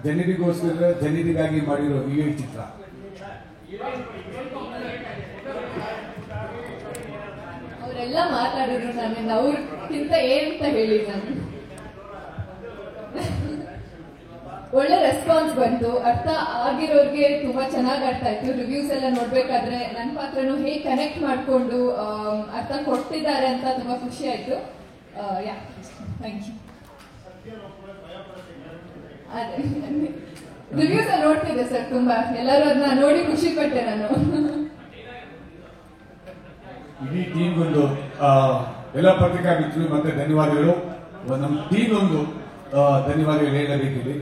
ಜನರಿಗೋಸ್ಕರ ಜನರಿಗಾಗಿ ಮಾಡಿರೋ ಈ ಚಿತ್ರ ಅವರೆಲ್ಲ ಮಾತಾಡಿದ್ರು, ನಾನು ಅವ್ರಿಗಿಂತ ಏನಂತ ಹೇಳಿ, ನಾನು ಒಳ್ಳೆ ರೆಸ್ಪಾನ್ಸ್ ಬಂತು, ಅರ್ಥ ಆಗಿರೋರ್ಗೆ ತುಂಬಾ ಚೆನ್ನಾಗಿ ಅರ್ಥ ಆಯ್ತು. ರಿವ್ಯೂಸ್ ಎಲ್ಲ ನೋಡ್ಬೇಕಾದ್ರೆ ನನ್ನ ಪಾತ್ರನು ಹೇಗೆ ಕನೆಕ್ಟ್ ಮಾಡ್ಕೊಂಡು ಅರ್ಥ ಕೊಡ್ತಿದ್ದಾರೆ ಅಂತ ತುಂಬಾ ಖುಷಿ ಆಯ್ತು. Thank you. ಅದೇ ರಿವ್ಯೂಸ್ ನೋಡ್ತಿದ್ದೆ ಸರ್, ತುಂಬಾ ಎಲ್ಲರೂ ಅದನ್ನ ನೋಡಿ ಖುಷಿ ಪಟ್ಟೆ ನಾನು. ಇಡೀ ಟೀಮ್ಗೊಂದು ಎಲ್ಲ ಪತ್ರಿಕಾ ಮಿತ್ರರು ಮತ್ತೆ ಧನ್ಯವಾದಗಳು. ನಮ್ಮ ಟೀಮ್ಗೊಂದು ಧನ್ಯವಾದಗಳು ಹೇಳಬೇಕಿದೆ.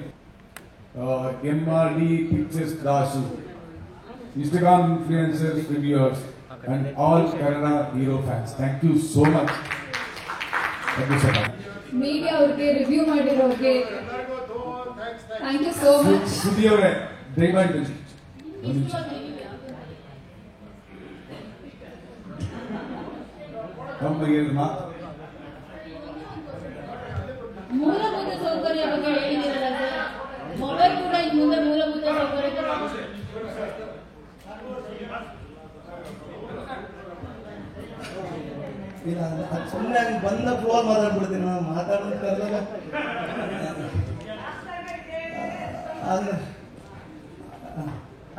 MRD Pictures Dasu, Instagram influencers, reviewers, and all Kannada hero fans. Thank you so much. Thank you so much. Media ಅವ್ರಿಗೆ, ರಿವ್ಯೂ ಮಾಡಿರೋರಿಗೆ ಥ್ಯಾಂಕ್ ಯು ಸೋ ಮಚ್. ಸುದ್ದಿ ಅವರೇ ದಯಮಾಡಿ ಬನ್ನಿ. ಮೂಲಭೂತ ಸೌಕರ್ಯ ಬಗ್ಗೆ ಹೇಳಿದಿರಲ್ಲ ಸರ್, ಮೊಬೈಲ್ ಕೂಡ ಇನ್ನು ಮುಂದೆ ಮೂಲಭೂತ ಸೌಕರ್ಯಕ್ಕೆ ಸುಮ್ಮನೆ ಹಂಗೆ ಬಂದ ಫ್ಲೋರ್ ಮಾತಾಡ್ಬಿಡ್ತೀನಿ, ನಾನು ಮಾತಾಡೋದು ಕರೆದಾಗ.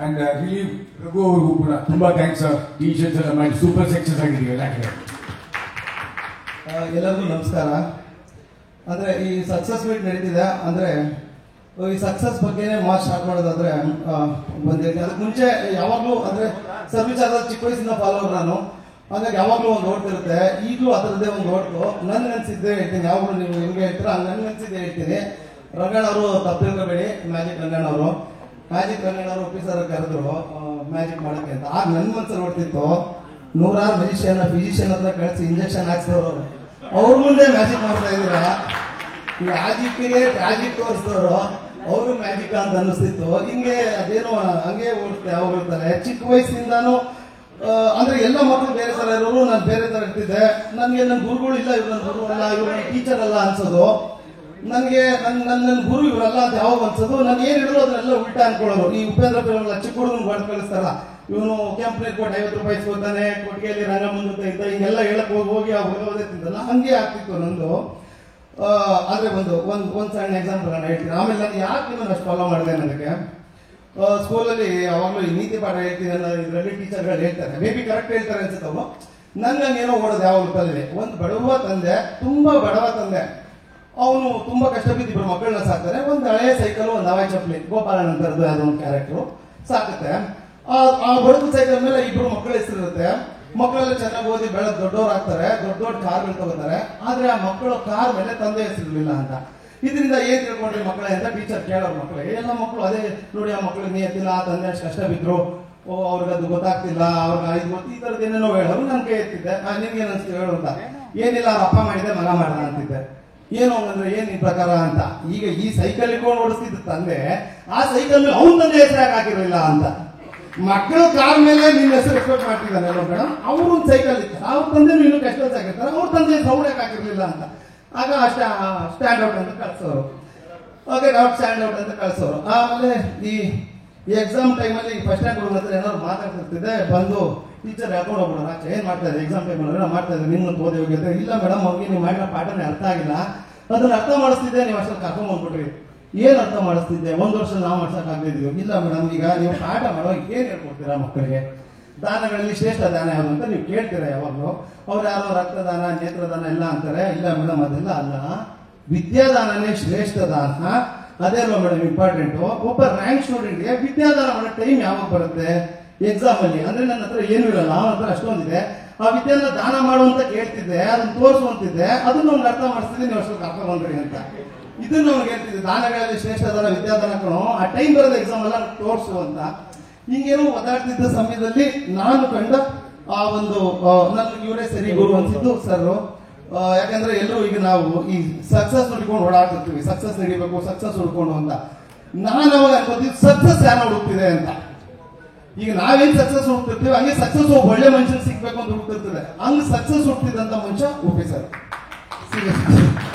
ಅಂಡ್ ರಿಲಿ ರಘು ಅವ್ರಿಗೂ ಕೂಡ ತುಂಬಾ ಥ್ಯಾಂಕ್ಸ್ ಸರ್. ಟಿ ಶರ್ಟ್ಸ್ ಎಲ್ಲ ಮಾಡಿ ಸೂಪರ್ ಸಕ್ಸಸ್ ಆಗಿದ್ದೀವಿ. ಎಲ್ಲರಿಗೂ ನಮಸ್ಕಾರ. ಅಂದ್ರೆ ಈ ಸಕ್ಸಸ್ ಮೀಟ್ ನಡೀತಿದೆ, ಅಂದ್ರೆ ಈ ಸಕ್ಸಸ್ ಬಗ್ಗೆನೇ ಮಾತು ಸ್ಟಾರ್ಟ್ ಮಾಡೋದಾದ್ರೆ ಬಂದಿದೆ. ಅದಕ್ಕೆ ಮುಂಚೆ ಯಾವಾಗಲೂ ಅಂದ್ರೆ ಸರ್ವಿಸ್ ಆಗೋದು ಚಿಕ್ಕ ವಯಸ್ಸಿಂದ ಫಾಲೋವರ್ ನಾನು, ಹಾಗಾಗಿ ಯಾವಾಗಲೂ ಒಂದು ಓಡ್ತಿರುತ್ತೆ. ಈಗಲೂ ಅದರದ್ದೇ ಒಂದು ಓಡ್ತು. ನನ್ಗೆ ಅನ್ಸಿದ್ದೆ ಹೇಳ್ತೀನಿ, ಯಾವಾಗಲೂ ನೀವು ಹೆಂಗೆ ಹೇಳ್ತೀರಾ ನನ್ಗೆ ಅನ್ಸಿದ್ದೆ ಹೇಳ್ತೀನಿ. ರಂಗಣ್ಣ ಅವರು ತಪ್ಪಿರ್ಕೋಬೇಡಿ, ಮ್ಯಾಜಿಕ್ ರಂಗಣ್ಣ ಅವರು ಆಫೀಸರ್ ಕರೆದ್ರು ಮ್ಯಾಜಿಕ್ ಮಾಡೋಕ್ಕೆ ಅಂತ. ಆಗ ನನ್ನ ಮನಸ್ಸಲ್ಲಿ ಓಡ್ತಿತ್ತು, ನೂರಾರು ಫಿಸಿಷಿಯನ್ ಹತ್ರ ಕಳಿಸಿ ಇಂಜೆಕ್ಷನ್ ಹಾಕ್ಸೋರು ಅವ್ರ ಮುಂದೆ ಮ್ಯಾಜಿಕ್ ಮಾಡ್ತಾ ಇದ್ದೀರಾ, ಮ್ಯಾಜಿಕ್ಗೆ ಮ್ಯಾಜಿಕ್ ತೋರಿಸಿದವರು ಅವರು ಮ್ಯಾಜಿಕ್ ಅಂತ ಅನ್ನಿಸ್ತಿತ್ತು. ಹಿಂಗೆ ಅದೇನೋ ಹಂಗೆ ಓಡ್ತೆ ಹೋಗ್ತಾರೆ. ಚಿಕ್ಕ ವಯಸ್ಸಿಂದಾನು ಅಂದ್ರೆ ಎಲ್ಲ ಮಕ್ಕಳು ಬೇರೆ ತರ ಇರೋರು, ನಾನು ಬೇರೆ ತರ ಇರ್ತಿದ್ದೆ. ನನಗೆ ನನ್ನ ಗುರುಗಳು ಇಲ್ಲ, ಇವ್ರು ನನ್ನ ಗುರು ಅಲ್ಲ, ಇವ್ರು ನನ್ನ ಟೀಚರ್ ಅಲ್ಲ ಅನ್ಸೋದು. ನನಗೆ ನನ್ನ ಗುರು ಇವರಲ್ಲ ಅಂತ ಯಾವಾಗ ಅನ್ಸೋದು. ನಾನು ಏನ್ ಹೇಳಿದ್ರು ಅದನ್ನೆಲ್ಲ ಉಲ್ಟಾ ಅನ್ಕೊಳ್ಳೋರು. ಈ ಉಪೇಂದ್ರ ಫಿಲ್ಮ್ ಚಿಕ್ಕ ಹುಡುಗನ ಬಡ್ ಕಳಿಸ್ತಾರ, ಇವನು ಕೆಂಪನೇರ್ ಕೊಟ್ಟು 50 ರೂಪಾಯಿ ಇಸ್ಕೊತಾನೆ, ಕೊಟ್ಟಿಗೆಯಲ್ಲಿ ರಂಗಮಂದು ಇದ್ದ, ಹಿಂಗೆಲ್ಲ ಹೇಳಕ್ ಹೋಗಿ ಹೋಗೋದೇ ತಿಂತಲ್ಲ, ಹಂಗೆ ಆಗ್ತಿತ್ತು ನಂದು. ಆದ್ರೆ ಒಂದು ಸಣ್ಣ ಎಕ್ಸಾಂಪಲ್ ನಾನು ಹೇಳ್ತೀನಿ. ಆಮೇಲೆ ನಾನು ಯಾಕೆ ನಾನು ಅಷ್ಟು ಫಾಲೋ ಮಾಡಿದೆ ನನಗೆ ಸ್ಕೂಲಲ್ಲಿ ಯಾವಾಗಲೂ ಈ ನೀತಿ ಪಾಠ ಹೇಳ್ತೀನಿ ಅನ್ನೋ ಇದರಲ್ಲಿ ಟೀಚರ್ಗಳು ಹೇಳ್ತಾರೆ, ಮೇ ಬಿ ಕರೆಕ್ಟ್ ಹೇಳ್ತಾರೆ ಅನ್ಸುತ್ತೆ ಅವರು. ನನ್ಗೇನೋ ಓಡೋದು ಯಾವಾಗಲೂ ತಲೆ. ಒಂದು ಬಡವ ತಂದೆ, ತುಂಬಾ ಬಡವ ತಂದೆ, ಅವನು ತುಂಬಾ ಕಷ್ಟ ಬಿದ್ದು ಇಬ್ಬರು ಮಕ್ಕಳನ್ನ ಸಾಕ್ತಾರೆ. ಒಂದು ಹಳೆಯ ಸೈಕಲ್, ಒಂದು ಹವಾಯಿ ಚಪ್ಪಲಿ, ಗೋಪಾಲನ್ ಅಂತರದ್ದು ಯಾವುದೋ ಒಂದು ಕ್ಯಾರೆಕ್ಟರ್ ಸಾಕುತ್ತೆ. ಆ ಬಡವ ಸೈಕಲ್ ಮೇಲೆ ಇಬ್ಬರು ಮಕ್ಕಳ ಹೆಸರಿರುತ್ತೆ. ಮಕ್ಕಳೆಲ್ಲ ಚೆನ್ನಾಗಿ ಓದಿ ಬೆಳೆದು ದೊಡ್ಡವ್ರು ಆಗ್ತಾರೆ, ದೊಡ್ಡ ದೊಡ್ಡ ಕಾರ್ಗಳು ತಗೋತಾರೆ. ಆದ್ರೆ ಆ ಮಕ್ಕಳು ಕಾರ್ ಮೇಲೆ ತಂದೆ ಹೆಸರಿರ್ಲಿಲ್ಲ ಅಂತ. ಇದರಿಂದ ಏನ್ ತಿಳ್ಕೊಂಡ್ರಿ ಮಕ್ಕಳೇ ಅಂತ ಟೀಚರ್ ಕೇಳೋರು ಮಕ್ಕಳಿಗೆ. ಎಲ್ಲ ಮಕ್ಕಳು ಅದೇ ನೋಡಿ, ಆ ಮಕ್ಕಳಿಗೆ ನಿಯತ್ತಿಲ್ಲ, ಆ ತಂದೆ ಅಷ್ಟು ಕಷ್ಟ ಬಿದ್ರು, ಅವ್ರಿಗೆ ಅದು ಗೊತ್ತಾಗ್ತಿಲ್ಲ, ಅವ್ರಿಗೆ ಇದು ಗೊತ್ತು, ಈ ತರದ್ದು ಏನೇನೋ ಹೇಳೋರು. ನನ್ ಕೈ ಎತ್ತಿದ್ದೆ, ನಿಮ್ಗೇನು ಅನ್ಸ್ತೀವಿ ಹೇಳು ಅಂತ. ಏನಿಲ್ಲ, ಅವ್ರ ಅಪ್ಪ ಮಾಡಿದೆ, ಮಗ ಮಾಡ್ದ ಅಂತಿದ್ದೆ. ಏನು ಅಂದ್ರೆ ಏನ್ ಈ ಪ್ರಕಾರ ಅಂತ. ಈಗ ಈ ಸೈಕಲ್ ಇಟ್ಕೊಂಡು ಓಡಿಸ್ತಿದ್ದ ತಂದೆ ಆ ಸೈಕಲ್ ಮೇಲೆ ಅವ್ನ ತಂದೆ ಹೆಸರು ಯಾಕೆ ಹಾಕಿರಲಿಲ್ಲ ಅಂತ. ಮಕ್ಕಳು ಕಾರ್ ಮೇಲೆ ನಿನ್ನ ಹೆಸರು ಎಕ್ಸ್ಪೆಕ್ಟ್ ಮಾಡ್ತಿದ್ದಾನೆ ಮೇಡಮ್. ಅವ್ರು ಒಂದು ಸೈಕಲ್ ಇತ್ತು, ಅವ್ರ ತಂದೆ ಇನ್ನೂ ಕಷ್ಟ ಆಗಿರ್ತಾರೆ, ಅವ್ರ ತಂದೆ ಸೌಂಡ್ ಯಾಕೆ ಹಾಕಿರ್ಲಿಲ್ಲ ಅಂತ. ಆಗ ಸ್ಟ್ಯಾಂಡ್ ಔಟ್ ಅಂತ ಕಳ್ಸೋರು. ಓಕೆ, ಸ್ಟ್ಯಾಂಡ್ ಔಟ್ ಅಂತ ಕಳ್ಸೋರು. ಆಮೇಲೆ ಈ ಎಕ್ಸಾಮ್ ಟೈಮಲ್ಲಿ ಫಸ್ಟ್ ರ್ಯಾಂಕ್ ಹುಡುಗ ಹತ್ರ ಏನಾದ್ರು ಮಾತಾಡ್ತಿರ್ತಿದ್ದೆ, ಬಂದು ಟೀಚರ್ ಹೇಳ್ಕೊಂಡು ಹೋಗ್ಬಿಡೋಣ, ಏನ್ ಮಾಡ್ತಾ ಇದ್ದಾರೆ ಎಕ್ಸಾಮ್ ಟೈಮ್ ಅಲ್ಲಿ ಮಾಡ್ತಾ ಇದ್ದಾರೆ, ನಿಮ್ಮನ್ನು ಓದಿ ಹೋಗಿದ್ರೆ. ಇಲ್ಲ ಮೇಡಮ್, ಅವ್ರಿಗೆ ನೀವು ಮಾಡಿರೋ ಪಾಠನೇ ಅರ್ಥ ಆಗಿಲ್ಲ, ಅದನ್ನ ಅರ್ಥ ಮಾಡಿಸ್ತಿದ್ದೆ, ನೀವು ಅಷ್ಟೊಂದು ಕರ್ಕೊಂಡ್ ಬಂದ್ಬಿಟ್ರಿ. ಏನ್ ಅರ್ಥ ಮಾಡಿಸ್ತಿದ್ದೆ, 1 ವರ್ಷ ನಾವು ಮಾಡ್ಸಕ್ ಆಗ್ತಿದ್ವಿ. ಇಲ್ಲ ಮೇಡಮ್, ಈಗ ನೀವು ಪಾಠ ಮಾಡೋ ಏನ್ ಹೇಳ್ಕೊಡ್ತೀರಾ ಮಕ್ಕಳಿಗೆ? ದಾನಗಳಲ್ಲಿ ಶ್ರೇಷ್ಠ ದಾನ ಯಾವುದು ಅಂತ ನೀವು ಕೇಳ್ತೀರಾ ಯಾವಾಗಲೂ. ಅವ್ರು ಯಾರೋ ರಕ್ತದಾನ, ನೇತ್ರದಾನ ಎಲ್ಲ ಅಂತಾರೆ. ಇಲ್ಲ ಮೇಡಮ್, ಅದೆಲ್ಲ ಅಲ್ಲ, ವಿದ್ಯಾದಾನನೇ ಶ್ರೇಷ್ಠ ದಾನ. ಅದೇ ಅಲ್ವಾ ಮೇಡಮ್ ಇಂಪಾರ್ಟೆಂಟ್. ಒಬ್ಬ ರ್ಯಾಂಕ್ ಸ್ಟೂಡೆಂಟ್ಗೆ ವಿದ್ಯಾದಾನ ಮಾಡೋ ಟೈಮ್ ಯಾವಾಗ ಬರುತ್ತೆ? ಎಕ್ಸಾಮ್ ಅಲ್ಲಿ. ಅಂದ್ರೆ ನನ್ನ ಹತ್ರ ಏನೂ ಇರಲ್ಲ, ಅವನ ಹತ್ರ ಅಷ್ಟೊಂದಿದೆ. ಆ ವಿದ್ಯಾನ ದಾನ ಮಾಡುವಂತ ಕೇಳ್ತಿದ್ದೆ, ಅದನ್ನ ತೋರಿಸುವಂತಿದ್ದೆ, ಅದನ್ನ ಅವ್ನಿಗೆ ಅರ್ಥ ಮಾಡಿಸ್ತಿದ್ದೆ, ನೀವು ಅಷ್ಟೊಂದು ಅರ್ಥ ಬಂದ್ರಿ ಅಂತ. ಇದನ್ನ ಅವ್ನಿಗೆ ಹೇಳ್ತಿದ್ದೆ, ದಾನಗಳಲ್ಲಿ ಶ್ರೇಷ್ಠ ದಾನ ವಿದ್ಯಾದಾನ ಕಣೋ, ಆ ಟೈಮ್ ಬರೋದು ಎಕ್ಸಾಮ್ ಎಲ್ಲ ತೋರಿಸು ಅಂತ. ಹಿಂಗೇನೋ ಓದಾಡ್ತಿದ್ದ ಸಮಯದಲ್ಲಿ ನಾನು ಕಂಡ ಆ ಒಂದು ನನ್ಗೆ ಇವರೇ ಸರಿ ಗುರು ಅನ್ಸಿದ್ದು ಸರ್. ಯಾಕಂದ್ರೆ ಎಲ್ಲರೂ ಈಗ ನಾವು ಈ ಸಕ್ಸಸ್ ಹುಡ್ಕೊಂಡು ಓಡಾಡ್ತಿರ್ತೀವಿ, ಸಕ್ಸಸ್ ನಡಿಬೇಕು, ಸಕ್ಸಸ್ ಹುಡ್ಕೊಂಡು ಅಂತ. ನಾನು ಅವಾಗ ಅನ್ಕೋತೀವಿ ಸಕ್ಸಸ್ ಯಾರು ಹುಡುಕ್ತಿದೆ ಅಂತ. ಈಗ ನಾವೇನ್ ಸಕ್ಸಸ್ ಹುಡುಕ್ತಿರ್ತೀವಿ, ಹಂಗೆ ಸಕ್ಸಸ್ ಒಳ್ಳೆ ಮನುಷ್ಯನ್ ಸಿಗ್ಬೇಕು ಅಂತ ಹುಡುಕ್ತಿರ್ತದೆ. ಹಂಗ್ ಸಕ್ಸಸ್ ಹುಡುಕ್ತಿದ್ದಂತ ಮನುಷ್ಯ ಉಪಿ ಸರ್.